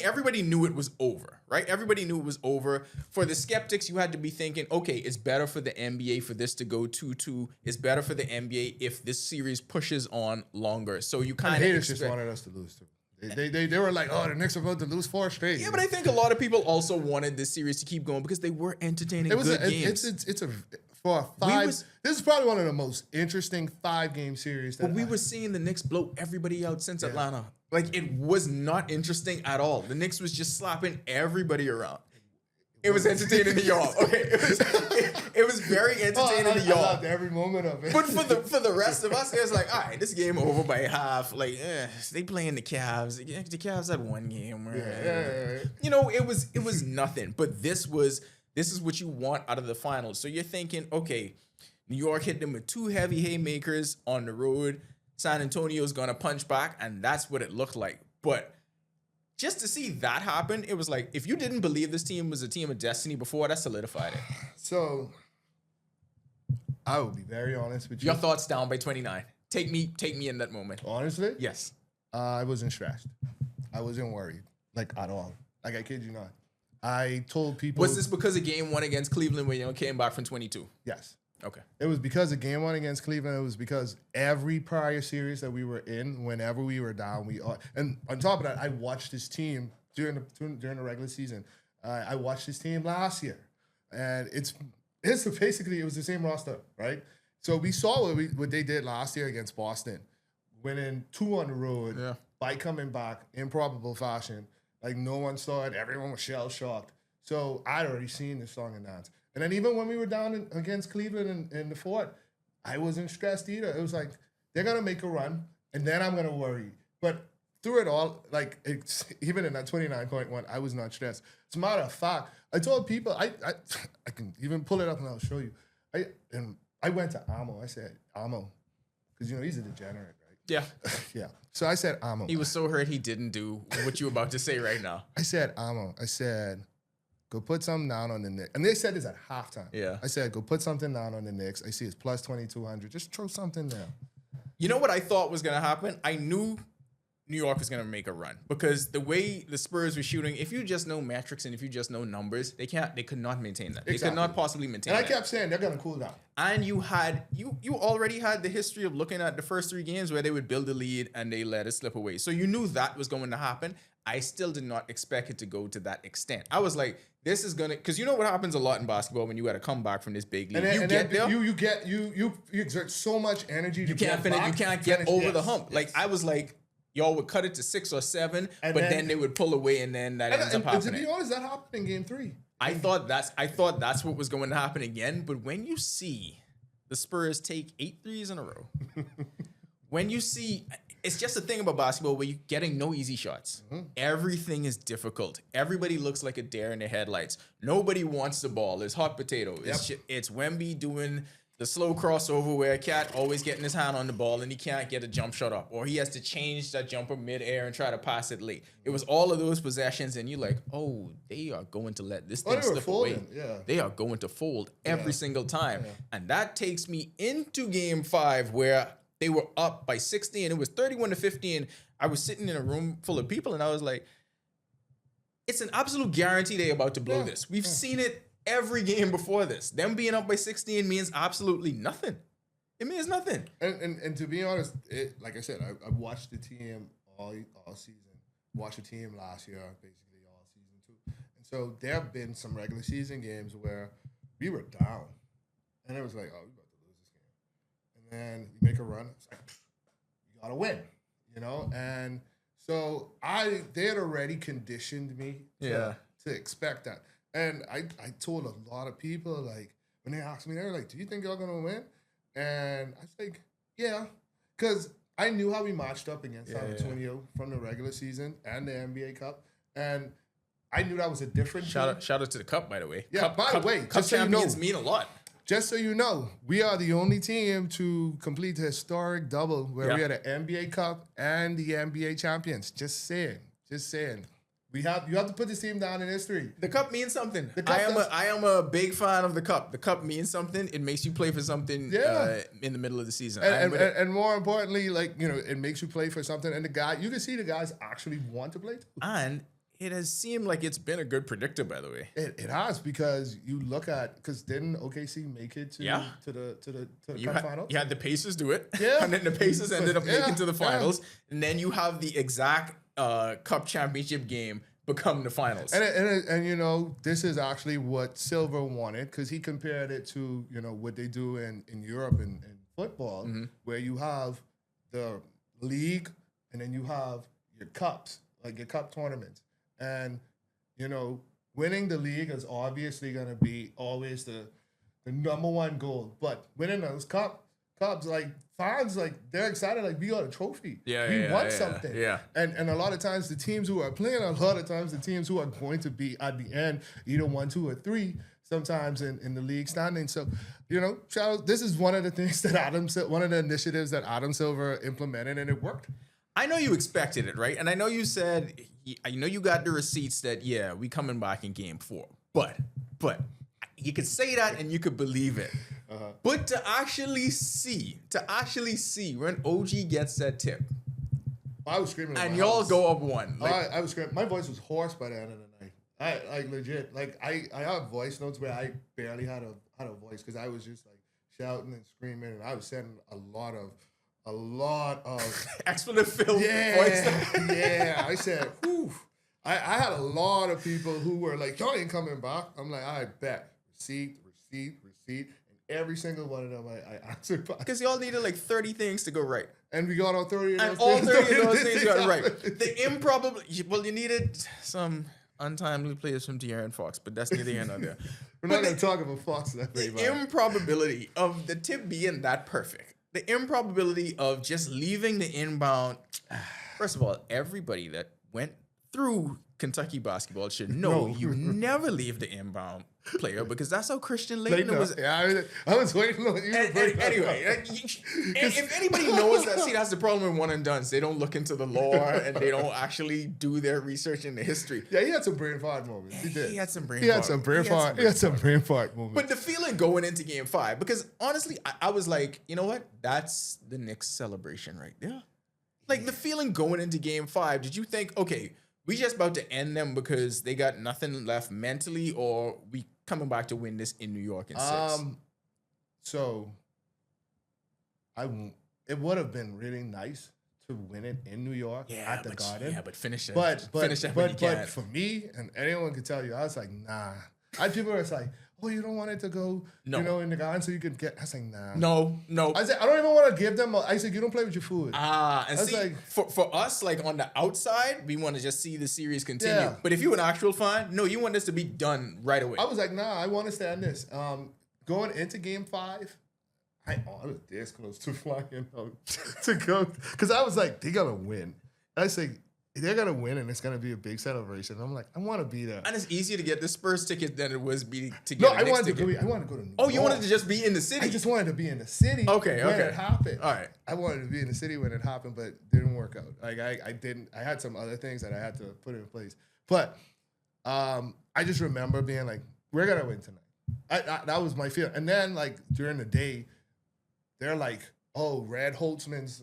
everybody knew it was over, right? Everybody knew it was over. For the skeptics, you had to be thinking, okay, it's better for the NBA for this to go 2-2. It's better for the NBA if this series pushes on longer. So you kind of haters just wanted us to lose too. They were like, oh, the Knicks are about to lose 4 straight. Yeah, but I think a lot of people also wanted this series to keep going because they were entertaining games. This is probably one of the most interesting 5-game series. But we were seeing the Knicks blow everybody out since Atlanta. Like, it was not interesting at all. The Knicks was just slapping everybody around. It was entertaining to y'all. Okay, it was very entertaining to y'all. I loved every moment of it. But for the rest of us, it was like, all right, this game over by half. Like, they playing the Cavs. The Cavs had one game. It was nothing. But this is what you want out of the finals. So you're thinking, okay, New York hit them with 2 heavy haymakers on the road. San Antonio's gonna punch back, and that's what it looked like. But just to see that happen, it was like, if you didn't believe this team was a team of destiny before, that solidified it. So I will be very honest with you. Your thoughts down by 29. Take me in that moment. Honestly? Yes. I wasn't stressed. I wasn't worried, like, at all. Like, I kid you not. I told people. Was this because of game 1 against Cleveland when you came back from 22? Yes. Okay. It was because of game 1 against Cleveland. It was because every prior series that we were in, whenever we were down, and on top of that, I watched this team during the regular season. I watched this team last year, and it's basically it was the same roster, right? So we saw what they did last year against Boston, winning 2 on the road by coming back in probable fashion. Like no one saw it, everyone was shell shocked. So I'd already seen the song and dance. And then even when we were down against Cleveland in the Fort, I wasn't stressed either. It was like they're gonna make a run, and then I'm gonna worry. But through it all, like even in that 29.1, I was not stressed. As a matter of fact, I told people I can even pull it up and I'll show you. I went to Amo. I said Amo, because he's a degenerate, right? Yeah. Yeah. So I said Amo. He was so hurt he didn't do what you were about to say right now. I said Amo. I said, go put something down on the Knicks. And they said this at halftime. Yeah. I said, go put something down on the Knicks. I see it's plus 2,200. Just throw something down. You know what I thought was going to happen? I knew New York was going to make a run because the way the Spurs were shooting, if you just know metrics and if you just know numbers, they could not maintain that. Exactly. They could not possibly maintain that. And I kept saying they're going to cool down. And you already had the history of looking at the first 3 games where they would build a lead and they let it slip away. So you knew that was going to happen. I still did not expect it to go to that extent. I was like, this is gonna, because you know what happens a lot in basketball when you got to come back from this big lead. You exert so much energy. You can't finish. You can't get over the hump. Yes. Like I was like, y'all would cut it to 6 or 7, but then they would pull away, and then that ends up happening. To be honest, that happened in Game 3. I thought that's what was going to happen again. But when you see the Spurs take 8 threes in a row, when you see. It's just a thing about basketball where you're getting no easy shots. Mm-hmm. Everything is difficult. Everybody looks like a deer in the headlights. Nobody wants the ball. It's hot potato. It's Wemby doing the slow crossover where a cat always getting his hand on the ball and he can't get a jump shot up. Or he has to change that jumper mid-air and try to pass it late. It was all of those possessions and you're like, oh, they are going to let this thing slip away. Yeah. They are going to fold every single time. Yeah. And that takes me into Game 5 where they were up by 60 and it was 31-15. I was sitting in a room full of people and I was like, it's an absolute guarantee they're about to blow this. We've seen it every game before this. Them being up by 16 means absolutely nothing. It means nothing. And to be honest, like I said, I watched the team all season. Watched the team last year, basically all season too. And so there have been some regular season games where we were down. And it was like, oh, and you make a run. It's like, you gotta win, And so they had already conditioned me to expect that. And I told a lot of people, like, when they asked me, they were like, do you think y'all gonna win? And I was like, yeah. Because I knew how we matched up against San Antonio from the regular season and the NBA Cup. And I knew that was a different shout out to the Cup, by the way. Yeah, by the way, Cup champions mean a lot. Just so you know, we are the only team to complete the historic double where we are the NBA Cup and the NBA champions. Just saying. You have to put this team down in history. The Cup means something. I am a big fan of the Cup. The Cup means something. It makes you play for something in the middle of the season. And more importantly, it makes you play for something. And you can see the guys actually want to play too. And it has seemed like it's been a good predictor, by the way. It has, because you look at, because didn't OKC make it to the Cup finals? You had the Pacers do it, and then the Pacers ended up making to the finals, and then you have the exact Cup championship game become the finals. And this is actually what Silver wanted, because he compared it to what they do in Europe in football, where you have the league and then you have your cups, like your cup tournaments. And, winning the league is obviously going to be always the number one goal. But winning those cups, like, fans, like, they're excited, like, we got a trophy. We won something. Yeah. And a lot of times the teams who are playing, the teams who are going to be at the end, either 1, 2, or 3, sometimes in the league standing. So, Charles, this is one of the things that one of the initiatives that Adam Silver implemented, and it worked. I know you expected it, right? And I know you said, I know you got the receipts that, we coming back in Game 4. But you could say that and you could believe it. But to actually see when OG gets that tip. I was screaming. And y'all go up 1. I was screaming. My voice was hoarse by the end of the night. I legit, I have voice notes where I barely had a voice, because I was just like shouting and screaming, and I was sending a lot of expletive filled voice. Yeah. I said, whew. I had a lot of people who were like, y'all ain't coming back. I'm like, I bet. Receipt. And every single one of them I answered back. Because y'all needed like 30 things to go right. And we got all 30 of those And all things. 30 of those things got right. The improbable, well, you needed some untimely players from De'Aaron Fox, but that's neither here nor there. We're not going to talk about Fox that The way, improbability of the tip being that perfect. The improbability of just leaving the inbound. First of all, everybody that went through Kentucky basketball should know you never leave the inbound player because that's how Christian Laettner was. Yeah, I was waiting on you. Anyway, if anybody knows that, see, that's the problem with one and dones. They don't look into the lore and they don't actually do their research in the history. Yeah, he had some brain fart moments. He did. He had some brain fart moments. But the feeling going into game 5, because honestly, I was like, you know what? That's the Knicks celebration right there. Like the feeling going into game 5, did you think, okay, we just about to end them because they got nothing left mentally, or we coming back to win this in New York in 6? So it would have been really nice to win it in New York at the Garden. Yeah, but finish it. But for me, and anyone can tell you, I was like, nah. People were like, oh, you don't want it to go, in the Garden so you can get. I was like, nah. No. I said, I don't even want to give them. I said, you don't play with your food. And see, like, for us, like on the outside, we want to just see the series continue. Yeah. But if you're an actual fan, no, you want this to be done right away. I was like, nah, I want to stay on this. Going into game 5, I was this close to flying out to go. Because I was like, they're going to win. I said, they're going to win and it's going to be a big celebration. I'm like, I want to be there. And it's easier to get the Spurs ticket than it was to get I wanted to go to New York. Oh, you wanted to just be in the city? I just wanted to be in the city when it happened. All right. I wanted to be in the city when it happened, but it didn't work out. Like I didn't. I had some other things that I had to put in place. But I just remember being like, we're going to win tonight. That was my feeling. And then like during the day, they're like, oh, Red Holtzman's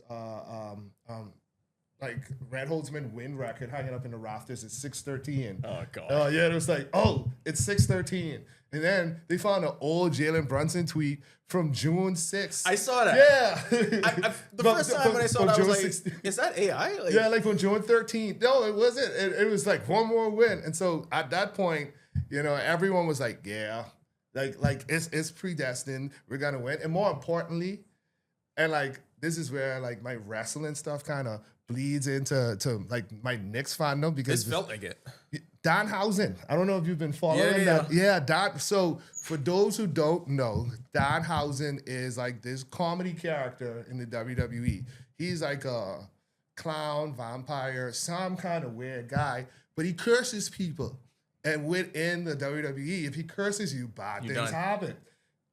Red Holtzman win record hanging up in the rafters is 613. Oh god. Yeah, it was like, oh, it's 613. And then they found an old Jalen Brunson tweet from June 6th. I saw that. Yeah. The first time when I saw that, I was like, 16. Is that AI? Yeah, like on June 13th. No, it wasn't. It was like one more win. And so at that point, everyone was like, yeah, like it's predestined. We're gonna win. And more importantly, and like this is where like my wrestling stuff kind of bleeds into like my Knicks fandom because this felt like it. Dan Hausen. I don't know if you've been following that. Yeah, Dan. So for those who don't know, Dan Hausen is like this comedy character in the WWE. He's like a clown, vampire, some kind of weird guy, but he curses people. And within the WWE, if he curses you, bad things happen.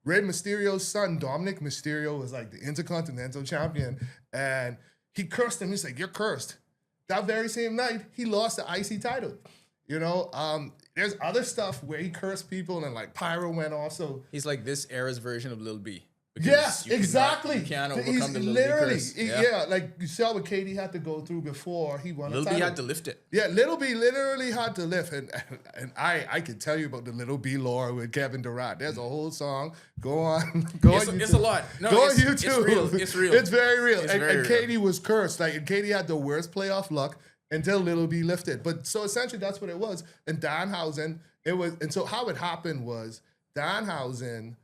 Rey Mysterio's son, Dominic Mysterio, was like the Intercontinental Champion, and he cursed him. He's like, you're cursed. That very same night, he lost the IC title. There's other stuff where he cursed people and like pyro went off. So he's like this era's version of Lil B. Yes, exactly. You can't overcome the Lil B curse. Yeah, like you saw what Katie had to go through before he won a title. Lil B had to lift it. Yeah, Lil B literally had to lift. And I can tell you about the Lil B lore with Kevin Durant. There's a whole song. Go on YouTube. It's a lot. No, go on YouTube. It's real. It's very real. It's and very real. Katie was cursed. Like, Katie had the worst playoff luck until Lil B lifted. But so essentially that's what it was. And Dan Hausen, so how it happened was Dan Hausen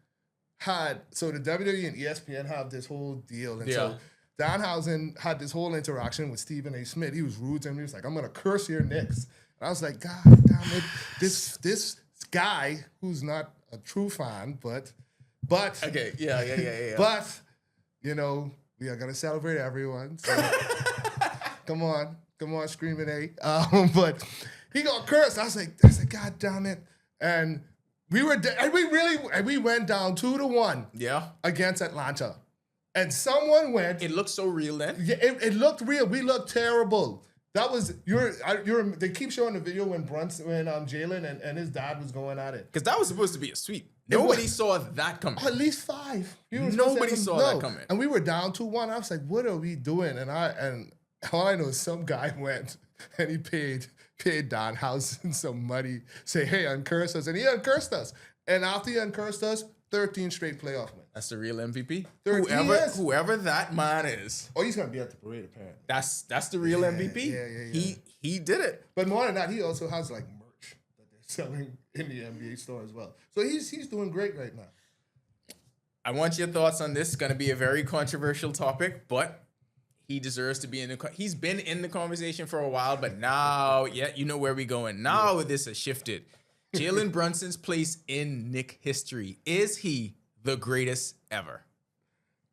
so the WWE and ESPN have this whole deal. And so Dan Hausen had this whole interaction with Stephen A. Smith. He was rude to him. He was like, I'm going to curse your Knicks. And I was like, God damn it. This guy who's not a true fan, but. Okay, yeah. But, we are going to celebrate everyone. So come on, screaming A. But he got cursed. I was like, God damn it. And we went down 2-1 against Atlanta. And someone went. It looked so real then. Yeah, it looked real. We looked terrible. That was they keep showing the video when Jalen and his dad was going at it. Because that was supposed to be a sweep. Nobody saw that coming. At least 5. Nobody saw that coming. And we were down 2-1. I was like, what are we doing? And all I know is some guy went and he paid Dan Hausen some money, say, hey, uncursed us. And he uncursed us. And after he uncursed us, 13 straight playoff wins. That's the real MVP. 13 Whoever that man is. Oh, he's gonna be at the parade apparently. That's the real MVP. Yeah. He did it. But more than that, he also has like merch that they're selling in the NBA store as well. So he's doing great right now. I want your thoughts on this. It's going to be a very controversial topic, but he deserves to be in the. He's been in the conversation for a while, but now, you know where we're going. Now this has shifted. Jalen Brunson's place in Knick history. Is he the greatest ever?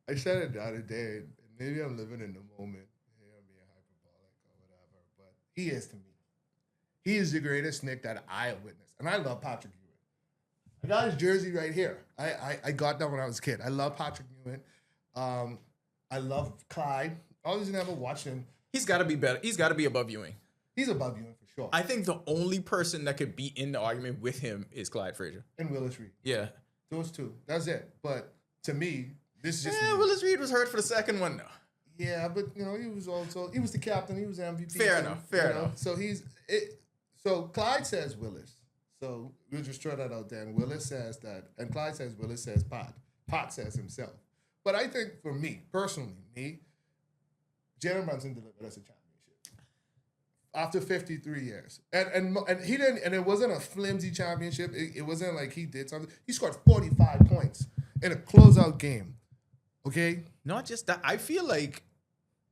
I said it the other day, and maybe I'm living in the moment. Maybe I'm being hyperbolic or whatever, but he is to me. He is the greatest Knick that I have witnessed. And I love Patrick Ewing. I got his jersey right here. I got that when I was a kid. I love Patrick Ewing. I love Clyde. I always never watched him. He's got to be better. He's got to be above Ewing. He's above Ewing for sure. I think the only person that could be in the argument with him is Clyde Frazier. And Willis Reed. Yeah. Those two. That's it. But to me, this is just... Willis Reed was hurt for the second one, though. Yeah, but, he was the captain. He was MVP. Fair enough. So so Clyde says Willis. So we'll just throw that out there. And Willis says that. And Clyde says Willis says Pot. Pot says himself. But I think for me, personally, Jalen Brunson delivered us a championship after 53 years, and he didn't, and it wasn't a flimsy championship. It wasn't like he did something. He scored 45 points in a closeout game. Okay, not just that. I feel like,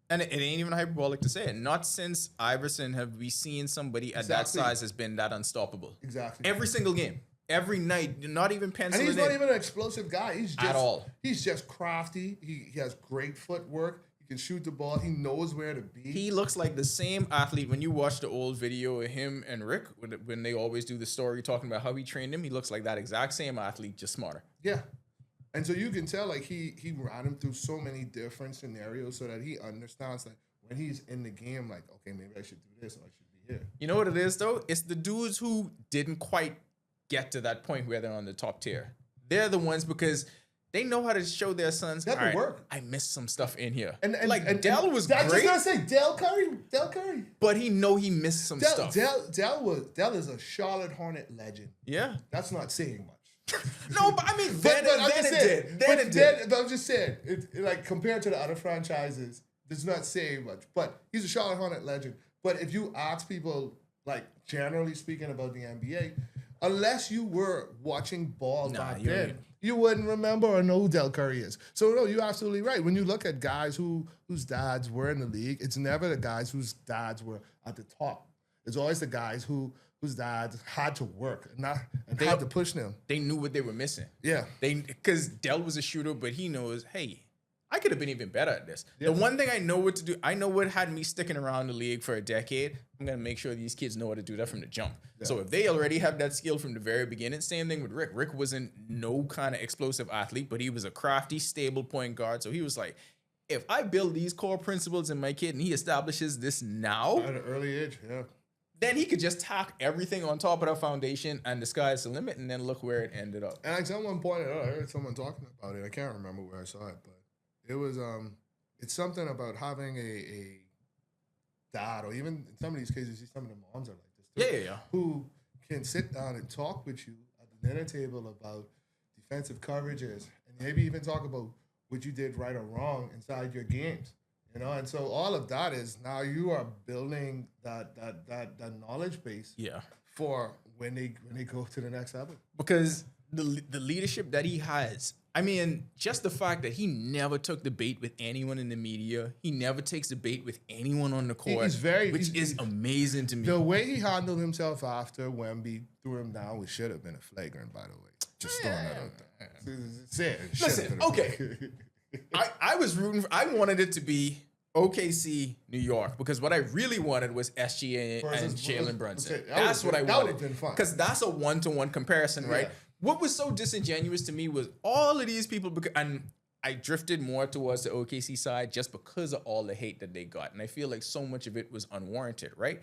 and it ain't even hyperbolic to say it. Not since Iverson have we seen somebody at that size has been that unstoppable. Exactly. Every single game, every night, not even penciling. And he's not even an explosive guy. He's just at all. He's just crafty. He has great footwork. He can shoot the ball. He knows where to be. He looks like the same athlete. When you watch the old video of him and Rick, when they always do the story talking about how he trained him, he looks like that exact same athlete, just smarter. Yeah. And so you can tell, like, he ran him through so many different scenarios so that he understands that when he's in the game, like, okay, maybe I should do this or I should be here. You know what it is, though? It's the dudes who didn't quite get to that point where they're on the top tier. They're the ones because they know how to show their sons. That would work. I missed some stuff in here. And Dell was great. I was just gonna say Dell Curry. But he missed some stuff. Dell is a Charlotte Hornet legend. Yeah. That's not saying much. No, but I mean, then it did. I'm just saying, like, compared to the other franchises, it's not saying much. But he's a Charlotte Hornet legend. But if you ask people, like, generally speaking about the NBA, unless you were watching ball back then, you wouldn't remember or know who Del Curry is. So, no, you're absolutely right. When you look at guys whose dads were in the league, it's never the guys whose dads were at the top. It's always the guys whose dads had to work and had to push them. They knew what they were missing. Yeah. Because Dell was a shooter, but he knows, hey, I could have been even better at this. Yeah. The one thing I know what to do, I know what had me sticking around the league for a decade. I'm going to make sure these kids know how to do that from the jump. Yeah. So if they already have that skill from the very beginning, same thing with Rick. Rick wasn't no kind of explosive athlete, but he was a crafty, stable point guard. So he was like, if I build these core principles in my kid and he establishes this now. At an early age, yeah. Then he could just tack everything on top of that foundation and the sky's the limit, and then look where it ended up. And like someone pointed out, I heard someone talking about it. I can't remember where I saw it, but it was it's something about having a dad, or even in some of these cases, some of the moms are like this too. Yeah. Who can sit down and talk with you at the dinner table about defensive coverages, and maybe even talk about what you did right or wrong inside your games. And so all of that is now you are building that knowledge base for when they go to the next level. Because the leadership that he has, I mean, just the fact that he never took the bait with anyone in the media, he never takes the bait with anyone on the court, which is amazing to me. The way he handled himself after Wemby threw him down, which should have been a flagrant, by the way. Just throwing that out there. Listen, okay. I was rooting for, I wanted it to be OKC, New York, because what I really wanted was SGA and Jalen Brunson. Okay, that's what I wanted. That would have been fun. Because that's a one-to-one comparison, right? What was so disingenuous to me was all of these people, and I drifted more towards the OKC side just because of all the hate that they got. And I feel like so much of it was unwarranted, right?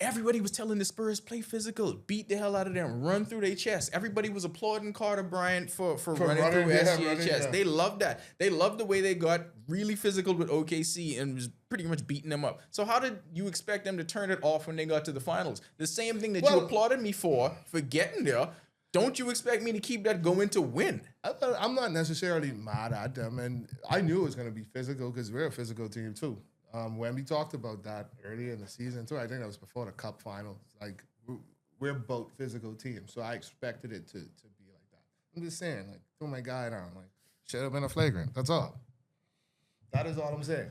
Everybody was telling the Spurs, play physical, beat the hell out of them, run through their chest. Everybody was applauding Carter Bryant for running through SGA's chest. They loved that. They loved the way they got really physical with OKC and was pretty much beating them up. So how did you expect them to turn it off when they got to the finals? The same thing that you applauded me for getting there. don't you expect me to keep that going to win? I'm not necessarily mad at them, and I knew it was going to be physical because we're a physical team too. When we talked about that earlier in the season too, I think that was before the Cup finals. Like we're both physical teams, so I expected it to be like that. I'm just saying, like, throw my guy down, like, should have been a flagrant. That's all. That is all I'm saying.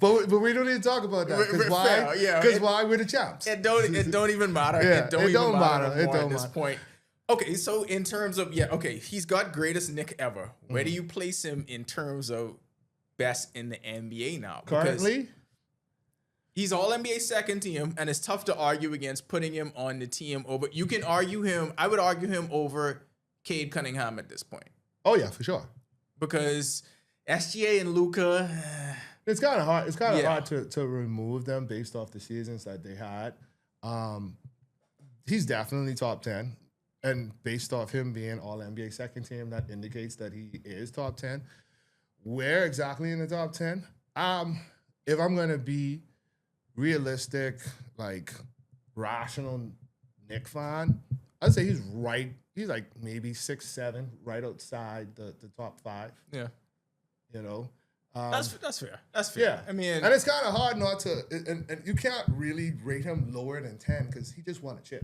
But we don't need to talk about that because why? Because why we're the champs. It don't even matter. Yeah, it don't even matter It more don't at this matter. point. Okay, so in terms of he's got greatest Nick ever. Where do you place him in terms of best in the NBA now? Because Currently, he's all NBA second team, and it's tough to argue against putting him on the team over. You can argue him. I would argue him over Cade Cunningham at this point. oh yeah, for sure. Because SGA and Luka, It's kind of hard. It's kind of hard to remove them based off the seasons that they had. He's definitely top 10, and based off him being all NBA second team, that indicates that he is top 10. Where exactly in the top 10? If I'm gonna be realistic, like rational Knick fan, I'd say he's right. He's like maybe 6, 7, right outside the top 5. yeah, You know. that's fair. That's fair. Yeah, I mean, and it's kind of hard not to, and you can't really rate him lower than 10 because he just won a chip.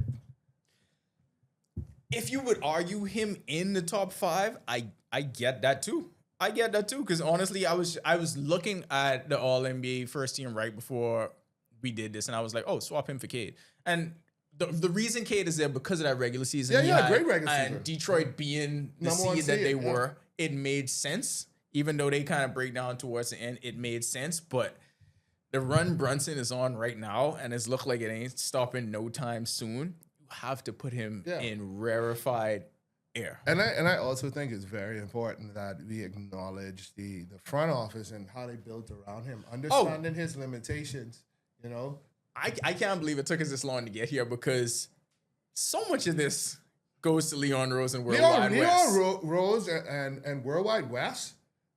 if you would argue him in the top 5, I get that too. I get that too because honestly, I was looking at the All NBA first team right before we did this, and I was like, oh, swap him for Cade. And the reason Cade is there because of that regular season. Yeah, great regular and season. Detroit being the Number one seed that seed, they yeah. were, it made sense. Even though they kind of break down towards the end, it made sense. But the run Brunson is on right now, and it's looked like it ain't stopping no time soon. You have to put him in rarefied air. And I also think it's very important that we acknowledge the front office and how they built around him, understanding his limitations. You know, I can't believe it took us this long to get here because so much of this goes to Leon Rose and Worldwide West. Rose and Worldwide West.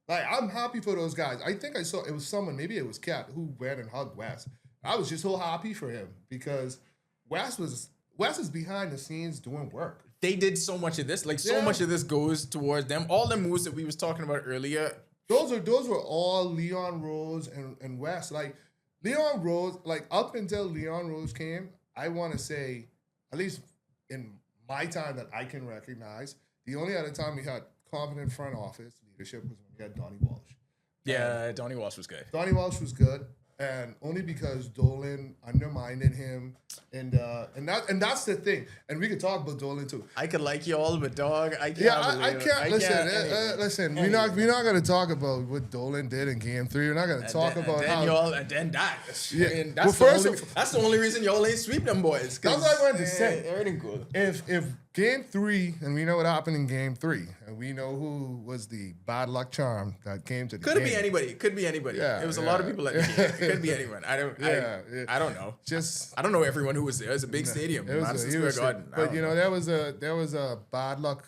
Like, I'm happy for those guys. I think I saw it was someone, maybe it was Cat, who went and hugged West. I was just so happy for him because West is behind the scenes doing work. They did so much of this. Like, so much of this goes towards them. All the moves that we was talking about earlier. Those were all Leon Rose and West. Like, Leon Rose, like, up until Leon Rose came, I want to say, at least in my time that I can recognize, the only other time we had competent front office leadership was when we had Donnie Walsh. Yeah, Donnie Walsh was good. Donnie Walsh was good, and only because Dolan undermined him, and that's the thing. And we could talk about Dolan too. I could like you all, but dog, I can't. Yeah, I can't. Listen. We're not gonna talk about what Dolan did in Game 3. We're not gonna talk about how. And then that. Yeah. I mean, that's the only reason y'all ain't sweep them boys. That's what I wanted to say. Everything good. If Game 3, and we know what happened in Game 3, and we know who was the bad luck charm that came to the game. Could be anybody. Yeah, it was a lot of people at the game. It could be anyone. I don't know. I don't know everyone who was there. It was a big stadium. Madison Square Garden. But you know, there was a bad luck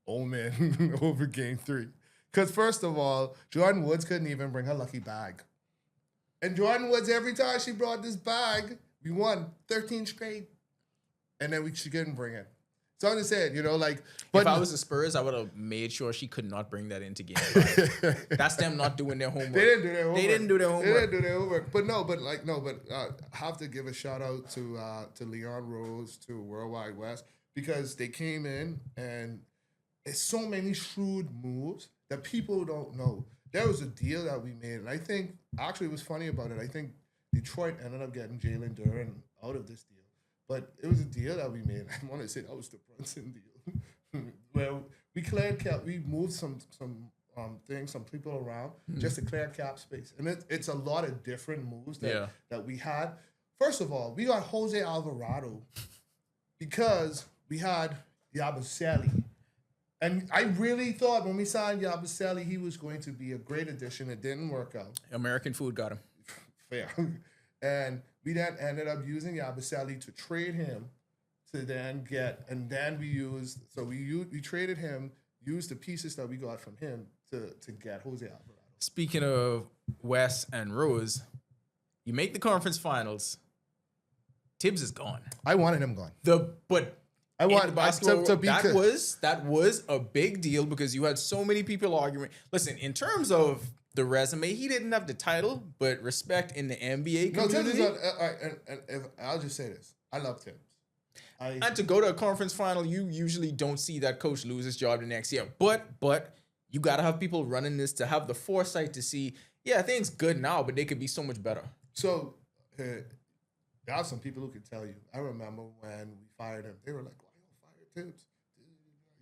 omen over Game 3. Because first of all, Jordan Woods couldn't even bring her lucky bag. And Jordan Woods, every time she brought this bag, we won 13 straight. And then she couldn't bring it. So I'm just saying, you know, like. But if I was the Spurs, I would have made sure she could not bring that into Game 5. That's them not doing their homework. They didn't do their homework. But I have to give a shout out to Leon Rose, to Worldwide West, because they came in and it's so many shrewd moves that people don't know. There was a deal that we made, and I think, actually, what's funny about it, I think Detroit ended up getting Jalen Duren out of this deal. But it was a deal that we made. I want to say that was the Brunson deal. Well, we moved some things, some people around just to clear cap space. And it's a lot of different moves that we had. First of all, we got Jose Alvarado because we had Yabusele. And I really thought when we signed Yabusele, he was going to be a great addition. It didn't work out. American food got him. Fair. And we then ended up using Yabusele to trade him to then get, and then we traded him, used the pieces that we got from him to get Jose Alvarado. Speaking of West and Rose, you make the conference finals. Tibbs is gone. I wanted him gone. But I want basketball. to be That was a big deal because you had so many people arguing. Listen, in terms of the resume, he didn't have the title, but respect in the NBA community. No, and I'll just say this: I love Tibbs. And to go to a conference final, you usually don't see that coach lose his job the next year. But you got to have people running this to have the foresight to see, yeah, things good now, but they could be so much better. So there are some people who can tell you. I remember when we fired him, they were like, "Why you fire Tibbs?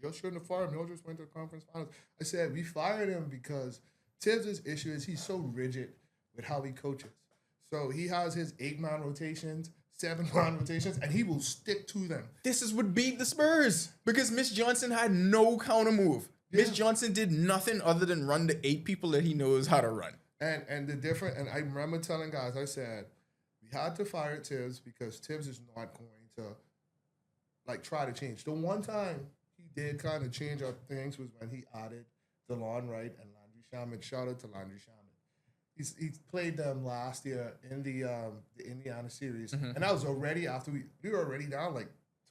You shouldn't have fired him. You just went to the conference finals." I said, we fired him because Tibbs' issue is he's so rigid with how he coaches. So he has his 8-man rotations, 7-man rotations, and he will stick to them. This is what beat the Spurs because Mitch Johnson had no counter move. Yeah. Mitch Johnson did nothing other than run the 8 people that he knows how to run. And I remember telling guys, I said, we had to fire Tibbs because Tibbs is not going to try to change. The one time he did kind of change up things was when he added DeLon Wright and Landry Shamet. Shout out to Landry Shamet. He played them last year in the Indiana series, and that was already after we were already down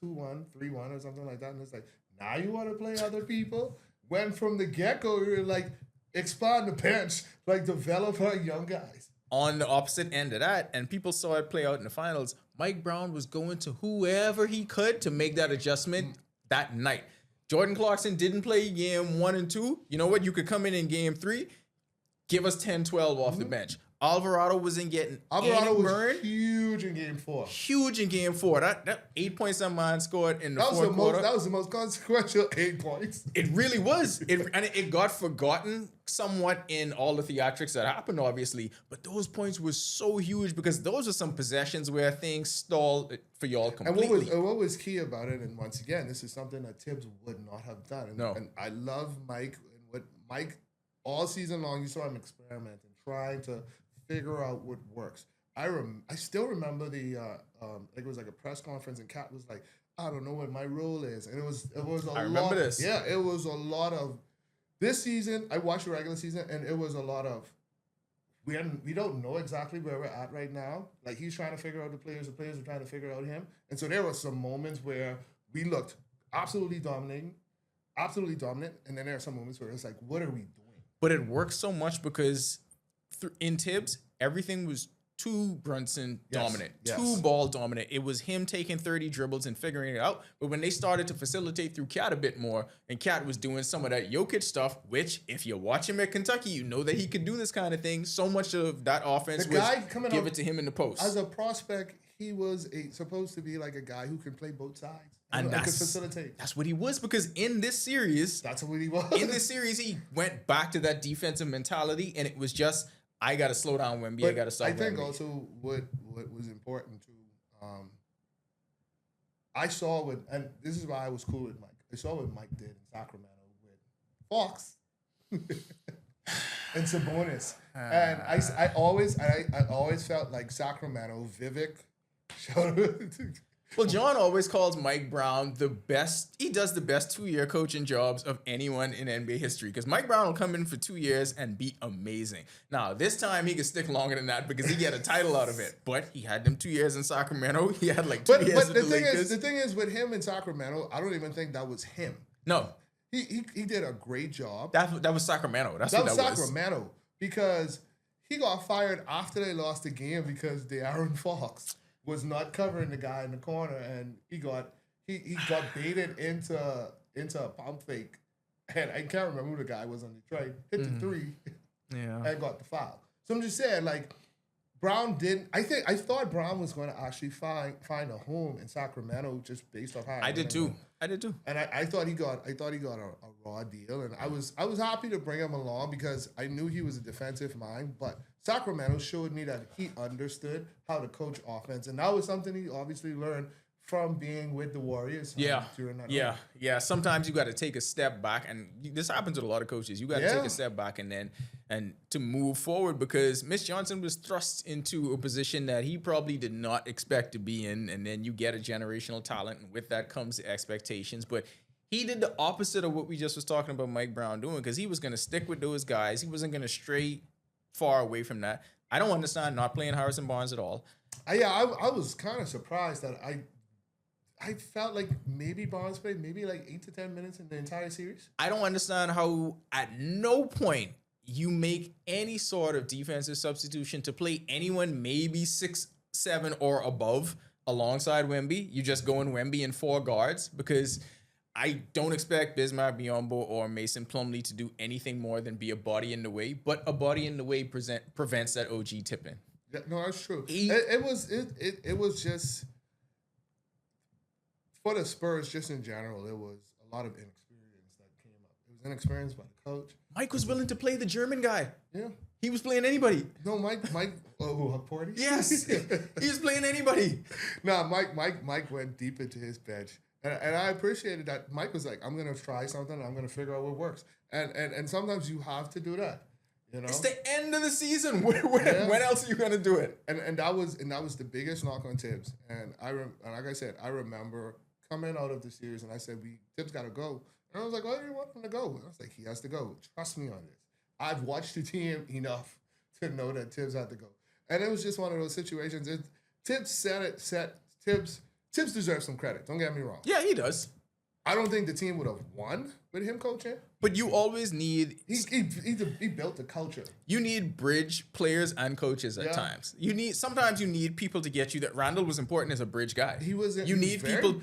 2-1, 3-1 or something like that. And it's like, now you want to play other people? When from the get-go, we were expand the bench, develop our young guys. On the opposite end of that, and people saw it play out in the finals, Mike Brown was going to whoever he could to make that adjustment that night. Jordan Clarkson didn't play game 1 and 2. You know what? You could come in game 3. Give us 10-12 off the bench. Alvarado wasn't getting was huge in game 4. Huge in game 4. That 8 points that man scored in the fourth quarter. That was the most consequential 8 points. It really was. It got forgotten somewhat in all the theatrics that happened, obviously. But those points were so huge because those are some possessions where things stalled for y'all completely. And what was key about it, and once again, this is something that Tibbs would not have done. And I love Mike and what Mike... All season long, you saw him experimenting, trying to figure out what works. I still remember it was a press conference, and Cat was like, "I don't know what my role is," and it was a lot. I remember this. Yeah, it was a lot of this season. I watched the regular season, and it was a lot of we don't know exactly where we're at right now. He's trying to figure out the players are trying to figure out him, and so there were some moments where we looked absolutely dominant, and then there are some moments where it's like, what are we doing? But it worked so much because in Tibbs, everything was too Brunson dominant, too ball dominant. It was him taking 30 dribbles and figuring it out. But when they started to facilitate through Cat a bit more, and Cat was doing some of that Jokic stuff, which if you watch him at Kentucky, you know that he could do this kind of thing. So much of that offense was give it to him in the post. As a prospect, he was supposed to be a guy who can play both sides. And could facilitate. That's what he was because in this series... That's what he was. In this series, he went back to that defensive mentality, and it was just, I got to slow down Wemby, I got to stop Wemby. I think also what was important too, I saw and this is why I was cool with Mike. I saw what Mike did in Sacramento with Fox and Sabonis. And I always felt like Sacramento, Vivek, shout out to... Well, John always calls Mike Brown the best. He does the best 2-year coaching jobs of anyone in NBA history because Mike Brown will come in for 2 years and be amazing. Now, this time he could stick longer than that because he get a title out of it. But he had them 2 years in Sacramento. He had 2 years with the Lakers. The thing is, with him in Sacramento, I don't even think that was him. No. He did a great job. That was Sacramento. That was Sacramento because he got fired after they lost the game because De'Aaron Fox was not covering the guy in the corner, and he got baited into a pump fake, and I can't remember who the guy was on Detroit. Hit the 3, and got the foul. So I'm just saying, Brown didn't. I thought Brown was going to actually find a home in Sacramento just based off how I did too. And I thought he got a raw deal, and I was happy to bring him along because I knew he was a defensive mind, but Sacramento showed me that he understood how to coach offense, and that was something he obviously learned from being with the Warriors. During that Yeah. Sometimes you got to take a step back, and this happens with a lot of coaches. You got to take a step back and to move forward because Mitch Johnson was thrust into a position that he probably did not expect to be in, and then you get a generational talent, and with that comes the expectations. But he did the opposite of what we just was talking about Mike Brown doing because he was going to stick with those guys. He wasn't going to stray far away from that. I don't understand not playing Harrison Barnes at all. I was kind of surprised that I felt like maybe Barnes played maybe like 8 to 10 minutes in the entire series. I don't understand how at no point you make any sort of defensive substitution to play anyone maybe 6'7" or above alongside Wemby. You just go in Wemby and 4 guards because I don't expect Bismarck Biyombo or Mason Plumlee to do anything more than be a body in the way, but a body in the way prevents that OG tipping. Yeah, no, that's true. It was just for the Spurs, just in general, it was a lot of inexperience that came up. It was inexperience by the coach. Mike was willing to play the German guy. Yeah. He was playing anybody. No, Mike, Porty? Yes. He was playing anybody. No, Mike went deep into his bench. And I appreciated that. Mike was like, I'm going to try something. I'm going to figure out what works. And sometimes you have to do that. You know? It's the end of the season. When else are you going to do it? And that was the biggest knock on Tibbs. And like I said, I remember coming out of the series and I said, Tibbs got to go. And I was like, why do you want him to go? And I was like, he has to go. Trust me on this. I've watched the team enough to know that Tibbs had to go. And it was just one of those situations. Tibbs Tibbs deserves some credit. Don't get me wrong. Yeah, he does. I don't think the team would have won with him coaching. But you always need... He built a culture. You need bridge players and coaches at times. Sometimes you need people to get you that. Randall was important as a bridge guy. You need people to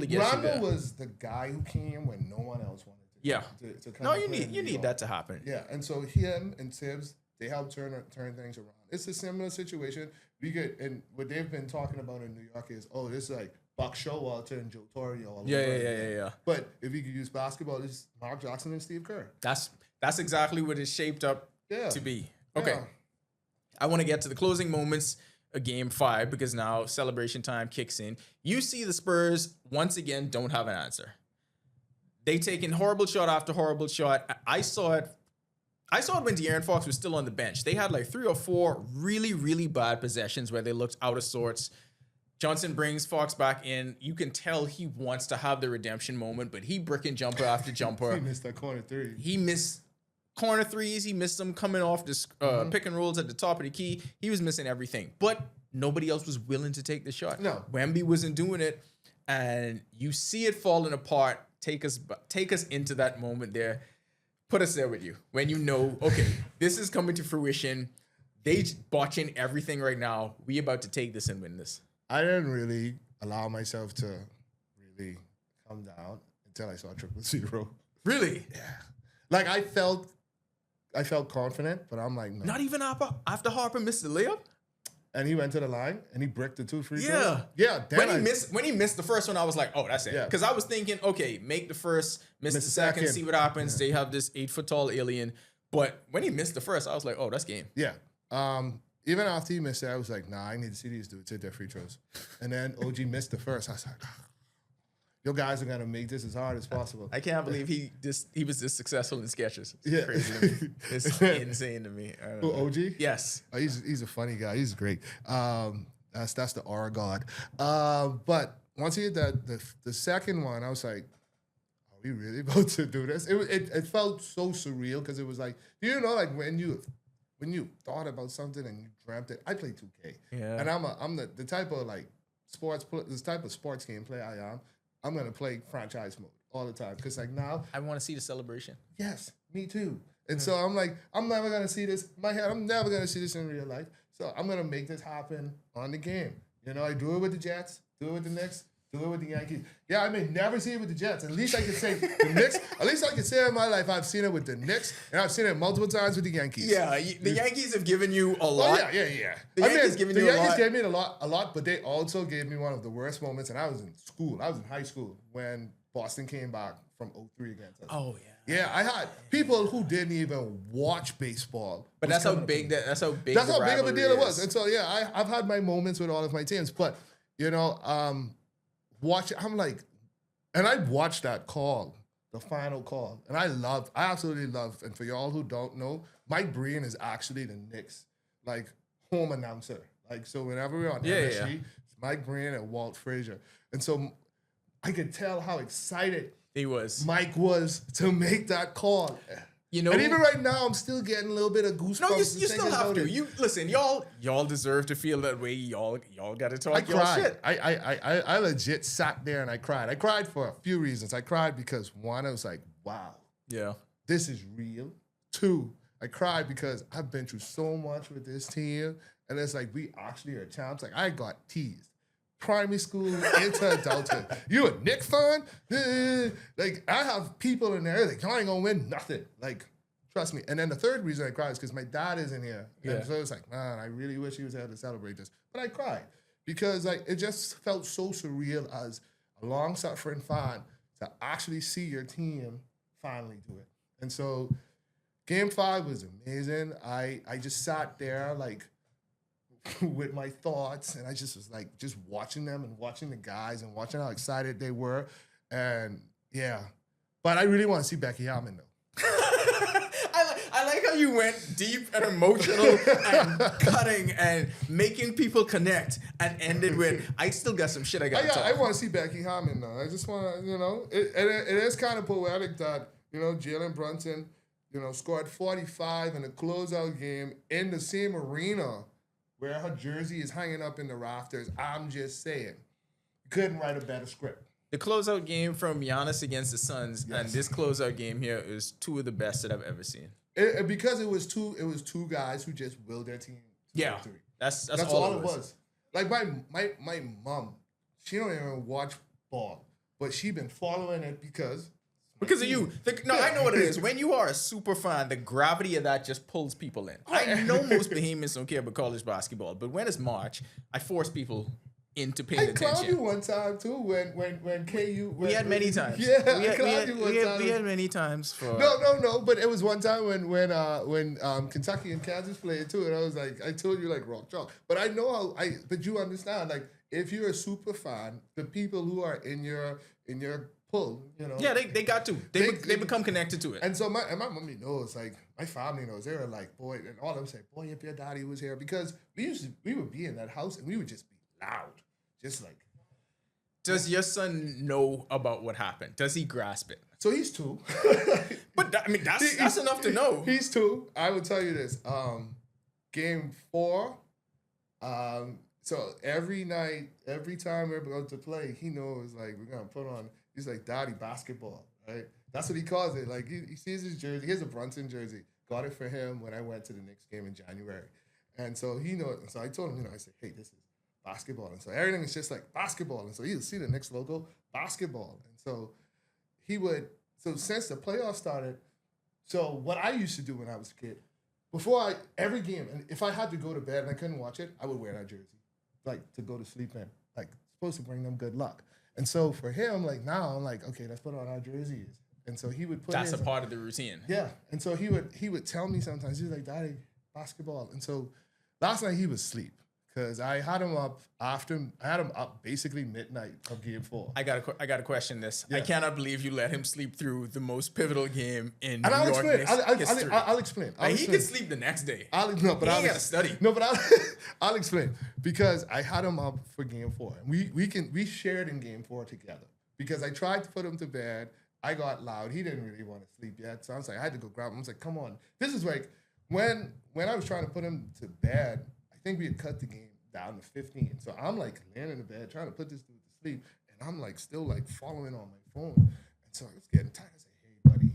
get Randall you there. was the guy who came when no one else wanted to. Yeah. You need that to happen. happen. Yeah, and so him and Tibbs, they helped turn things around. It's a similar situation. And what they've been talking about in New York is, this is like Buck Showalter and Joe Torre. Yeah. But if you could use basketball, it's Mark Jackson and Steve Kerr. That's exactly what it's shaped up to be. Okay. Yeah. I want to get to the closing moments of Game 5 because now celebration time kicks in. You see the Spurs, once again, don't have an answer. They taken horrible shot after horrible shot. I saw it when De'Aaron Fox was still on the bench. They had like 3 or 4 really, really bad possessions where they looked out of sorts. Johnson brings Fox back in. You can tell he wants to have the redemption moment, but he bricking jumper after jumper. He missed that corner 3. He missed corner 3s. He missed them coming off the pick and rolls at the top of the key. He was missing everything, but nobody else was willing to take the shot. No. Wemby wasn't doing it, and you see it falling apart. Take us into that moment there. Put us there with you when you know, okay, this is coming to fruition. They botching everything right now. We about to take this and win this. I didn't really allow myself to really come down until I saw 0-0. Really? Yeah. Like I felt confident, but I'm like, no. Not even after Harper missed the layup? And he went to the line and he bricked the 2 free throws. Yeah. Yeah. When he missed the first one, I was like, oh, that's it. Because I was thinking, okay, make the first, miss the second, see what happens. They have this 8-foot tall alien. But when he missed the first, I was like, oh, that's game. Yeah. Even after he missed it, I was like, nah, I need to see these dudes hit their free throws. And then OG missed the first. I was like, you guys are going to make this as hard as possible. I can't believe he was this successful in sketches. It's crazy to me. It's insane to me. Who, OG? Yes. Oh, he's a funny guy. He's great. That's the aura god. But once he hit the second one, I was like, are we really about to do this? It felt so surreal because it was like, like when you thought about something and you dreamt it. I play 2K. Yeah. And I'm the type of like this type of sports game player I am. I'm gonna play franchise mode all the time because like now I want to see the celebration. Yes, me too. And so I'm like, I'm never gonna see this in my head. I'm never gonna see this in real life. So I'm gonna make this happen on the game. I do it with the Jets, do it with the Knicks, do it with the Yankees. Yeah, I may never see it with the Jets. At least I can say the Knicks. At least I can say in my life I've seen it with the Knicks and I've seen it multiple times with the Yankees. Yeah, the Yankees have given you a lot. Oh, yeah. The Yankees gave me a lot, but they also gave me one of the worst moments. And I was in school. I was in high school when Boston came back from 0-3 against us. Oh yeah. Yeah, I had people who didn't even watch baseball. But that's how big that's how big of a deal it was. is. And so yeah, I've had my moments with all of my teams, but I'm like, and I watched that call, the final call, and I absolutely love. And for y'all who don't know, Mike Breen is actually the Knicks like home announcer. Like so, whenever we're on MSG, it's Mike Breen and Walt Frazier, and so I could tell how excited he was. Mike was to make that call. You know, and even right now, I'm still getting a little bit of goosebumps. no, you still have to. You listen, y'all deserve to feel that way. Y'all got to talk. I y'all cried. shit. I legit sat there and I cried. I cried for a few reasons. I cried because one, I was like, wow, Yeah. this is real. Two, I cried because I've been through so much with this team, and it's like we actually are champs. Like I got teased. Primary school into adulthood. You a Knicks fan? Like I have people in there like, y'all ain't gonna win nothing. Like, trust me. And then the third reason I cried is because my dad isn't here. Yeah. And so it's like, man, I really wish he was here to celebrate this. But I cried because like it just felt so surreal as a long suffering fan to actually see your team finally do it. And so Game 5 was amazing. I just sat there like with my thoughts, and I just was like just watching them and watching the guys and watching how excited they were. And yeah. But I really want to see Becky Hammond though. I like how you went deep and emotional and cutting and making people connect and ended with, I still got some shit I got to talk. I want to see Becky Hammond though. I just want to, it is kind of poetic that, Jalen Brunson, scored 45 in a closeout game in the same arena where her jersey is hanging up in the rafters. I'm just saying. Couldn't write a better script. The closeout game from Giannis against the Suns and this closeout game here is two of the best that I've ever seen. Because it was two guys who just willed their team to victory. That's all it was. Like my mom, she don't even watch ball, but she been following it because of you. I know what it is. When you are a super fan, the gravity of that just pulls people in. I know most Bahamians don't care about college basketball, but when it's March, I force people into paying attention. I clowned you one time too when KU. We had many times. Yeah, I clowned you one time. We had many times for. No. But it was one time when Kentucky and Kansas played too, and I was like, I told you like rock chalk. But I know but you understand, like if you're a super fan, the people who are in your pull, Yeah, they got to. They become connected to it. And so my mommy knows, like my family knows. They were like, boy, and all of them say, boy, if your daddy was here, because we would be in that house and we would just be loud, just like. Does your son know about what happened? Does he grasp it? So he's 2. But that's enough to know. He's 2. I will tell you this. Game 4. So every night, every time we're about to play, he knows like we're gonna put on. He's like, Daddy, basketball, right? That's what he calls it. Like he sees his jersey. Here's a Brunson jersey. Got it for him when I went to the Knicks game in January, and so he knows. So I told him, I said, hey, this is basketball, and so everything is just like basketball, and so he'll see the Knicks logo, basketball, and so he would. So since the playoffs started, so what I used to do when I was a kid, before every game, and if I had to go to bed and I couldn't watch it, I would wear that jersey, like to go to sleep in, like supposed to bring them good luck. And so for him, like now, I'm like, okay, let's put on our jerseys. And so he would put. That's a part of the routine. Yeah. And so he would tell me sometimes, he was like, Daddy, basketball. And so last night he was asleep because I had him up basically midnight of Game 4. I gotta question this. Yeah. I cannot believe you let him sleep through the most pivotal game in New York history. I'll explain. He could sleep the next day. He ain't gotta study. No, but I'll explain because I had him up for Game 4. And we shared in Game 4 together because I tried to put him to bed. I got loud. He didn't really want to sleep yet, so I was like, I had to go grab him. I was like, come on. This is like when I was trying to put him to bed. I think we had cut the game down to 15. So I'm like laying in the bed trying to put this dude to sleep, and I'm like still like following on my phone. And so I was getting tired. I said, hey, buddy,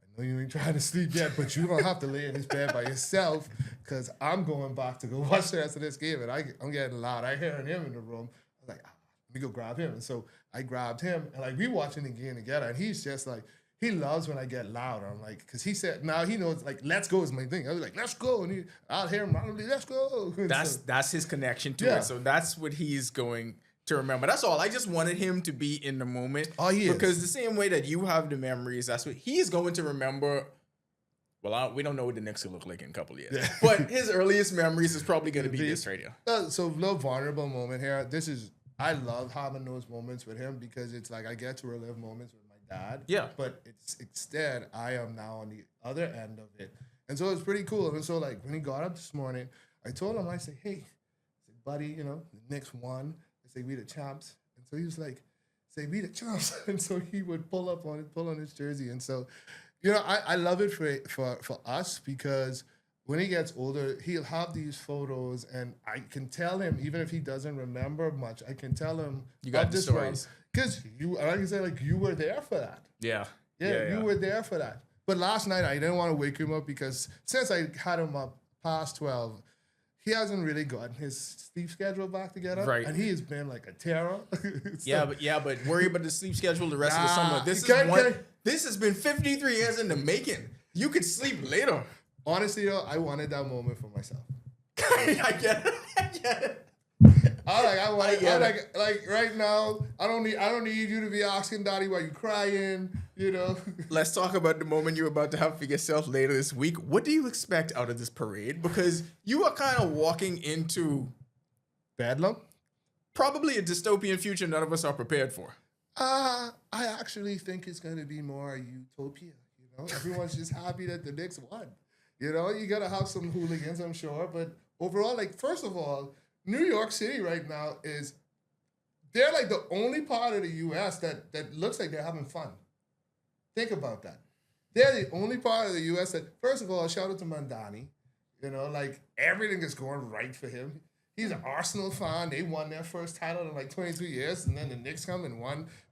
I know you ain't trying to sleep yet, but you don't have to lay in this bed by yourself because I'm going back to go watch the rest of this game, and I'm getting loud. I hearing him in the room. I was like, let me go grab him. And so I grabbed him, and like we watching the game together, and he's just like, he loves when I get loud. I'm like, because he said, now he knows, like, let's go is my thing. I was like, let's go. And I'll hear him randomly, let's go. That's his connection to it. So that's what he's going to remember. That's all. I just wanted him to be in the moment. Oh, he is. Because the same way that you have the memories, that's what he's going to remember. Well, we don't know what the Knicks will look like in a couple of years. Yeah. But his earliest memories is probably going to be this right here. So, no vulnerable moment here. I love having those moments with him because it's like I get to relive moments with my dad. Yeah. But instead, I am now on the other end of it. And so it's pretty cool. And so, like, when he got up this morning, I told him, I said, hey, buddy, the Knicks won. I say, we the champs. And so he was like, say, we the champs. And so he would pull on his jersey. And so, You know, I love it for us because when he gets older, he'll have these photos, and I can tell him, even if he doesn't remember much, I can tell him You got the stories. Because like I said, like you were there for that. Yeah. You were there for that. But last night, I didn't want to wake him up because since I had him up past 12, he hasn't really gotten his sleep schedule back together. Right. And he has been like a terror. But worry about the sleep schedule the rest of the summer. This has been 53 years in the making. You could sleep later. Honestly, though, I wanted that moment for myself. I get it. Like right now, I don't need you to be asking Daddy why you crying, you know. Let's talk about the moment you're about to have for yourself later this week. What do you expect out of this parade? Because you are kind of walking into Bedlam? Probably a dystopian future none of us are prepared for. I actually think it's going to be more utopia, you know. Everyone's just happy that the Knicks won. You know, you got to have some hooligans, I'm sure, but overall, like, first of all, New York City right now they're like the only part of the U.S. that looks like they're having fun. Think about that. They're the only part of the U.S. that, first of all, shout out to Mandani. You know, like, everything is going right for him. He's an Arsenal fan. They won their first title in like 22 years, and then the Knicks come and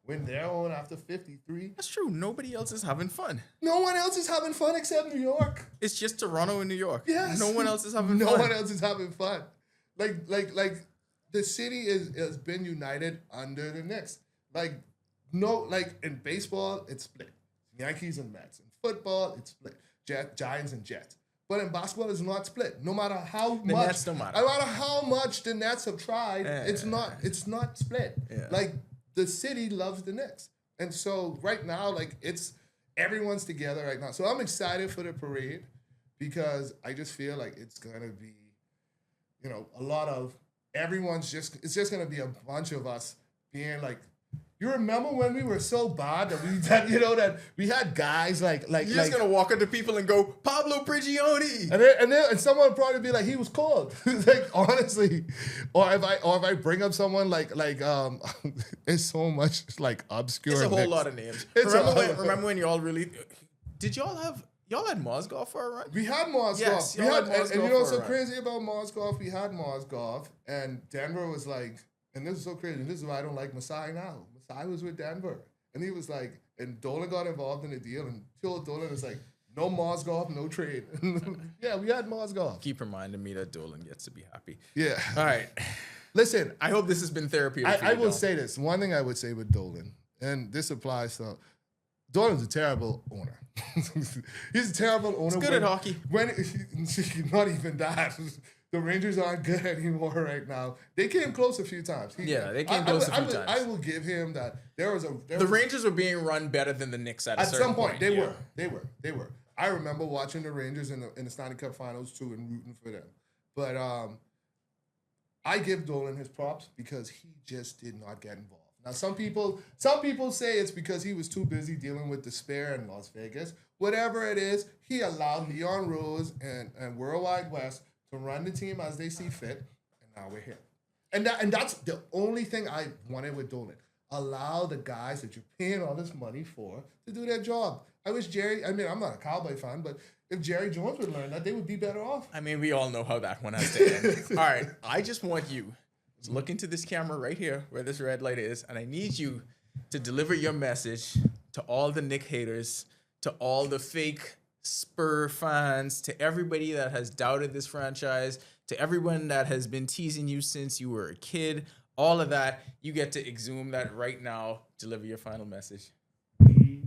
win their own after 53. That's true. Nobody else is having fun. No one else is having fun except New York. It's just Toronto and New York. Yes. No one else is having fun. No one else is having fun. Like the city has been united under the Knicks. Like in baseball, it's split. Yankees and Mets. In football, it's split. Giants and Jets. But in basketball, it's not split. No matter how much. The Nets don't matter. No matter how much the Nets have tried, it's not split. Yeah. Like, the city loves the Knicks. And so right now, like, everyone's together right now. So I'm excited for the parade because I just feel like it's going to be, you know, a lot of it's just going to be a bunch of us being like, you remember when we were so bad that we had guys like you're just gonna walk up to people and go, Pablo Prigioni, and someone would probably be like, he was cold. Like, honestly, or if I bring up someone like it's so much like obscure. It's a whole lot of names. Remember when y'all really did y'all had Mozgov for a run? We had Mozgov. Yes, and you know what's so crazy about Mozgov? We had Mozgov, and Denver was like, and this is so crazy. And this is why I don't like Masai now. Masai was with Denver, and he was like, and Dolan got involved in the deal, and Dolan was like, no Mozgov, no trade. Yeah, we had Mozgov. Keep reminding me that Dolan gets to be happy. Yeah. All right. Listen, I hope this has been therapeutic. I will say this. One thing I would say with Dolan, and this applies to Dolan's a terrible owner. He's a terrible owner. He's good at hockey. Not even that. The Rangers aren't good anymore right now. They came close a few times. They came close a few times. I will give him that. The Rangers were being run better than the Knicks at some point. They were. I remember watching the Rangers in the Stanley Cup Finals too and rooting for them. But I give Dolan his props because he just did not get involved. Now, some people say it's because he was too busy dealing with despair in Las Vegas. Whatever it is, he allowed Leon Rose and Worldwide West to run the team as they see fit, and now we're here. And that's the only thing I wanted with Dolan. Allow the guys that you're paying all this money for to do their job. I wish I'm not a Cowboy fan, but if Jerry Jones would learn that, they would be better off. I mean, we all know how that one has to end. All right, I just want you to look into this camera right here where this red light is, and I need you to deliver your message to all the Knick haters, to all the fake Spur fans, to everybody that has doubted this franchise, to everyone that has been teasing you since you were a kid, all of that. You get to exhume that right now. Deliver your final message. The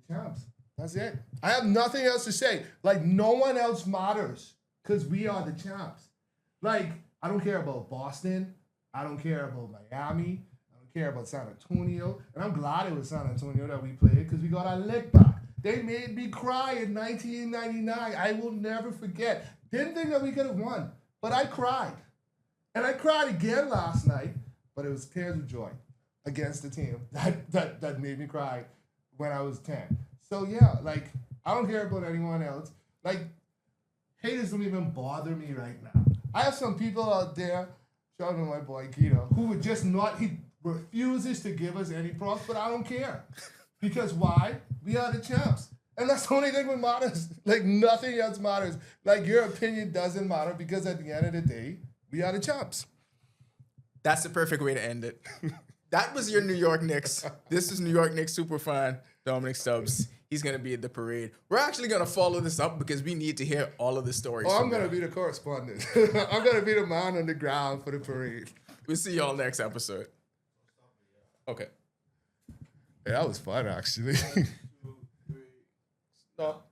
champs. That's it. I have nothing else to say. Like, no one else matters because we are the champs. Like, I don't care about Boston. I don't care about Miami. I don't care about San Antonio. And I'm glad it was San Antonio that we played because we got our leg back. They made me cry in 1999. I will never forget. Didn't think that we could have won, but I cried. And I cried again last night, but it was tears of joy against the team that made me cry when I was 10. So, yeah, like, I don't care about anyone else. Like, haters don't even bother me right now. I have some people out there, shout out to my boy Keto, who would just he refuses to give us any props, but I don't care. Because why? We are the champs. And that's the only thing that matters. Like, nothing else matters. Like, your opinion doesn't matter because at the end of the day, we are the champs. That's the perfect way to end it. That was your New York Knicks. This is New York Knicks superfan Dominic Stubbs. He's going to be at the parade. We're actually going to follow this up because we need to hear all of the stories. Oh, I'm going to be the correspondent. I'm going to be the man on the ground for the parade. We'll see y'all next episode. Okay. Yeah, that was fun, actually. Stop.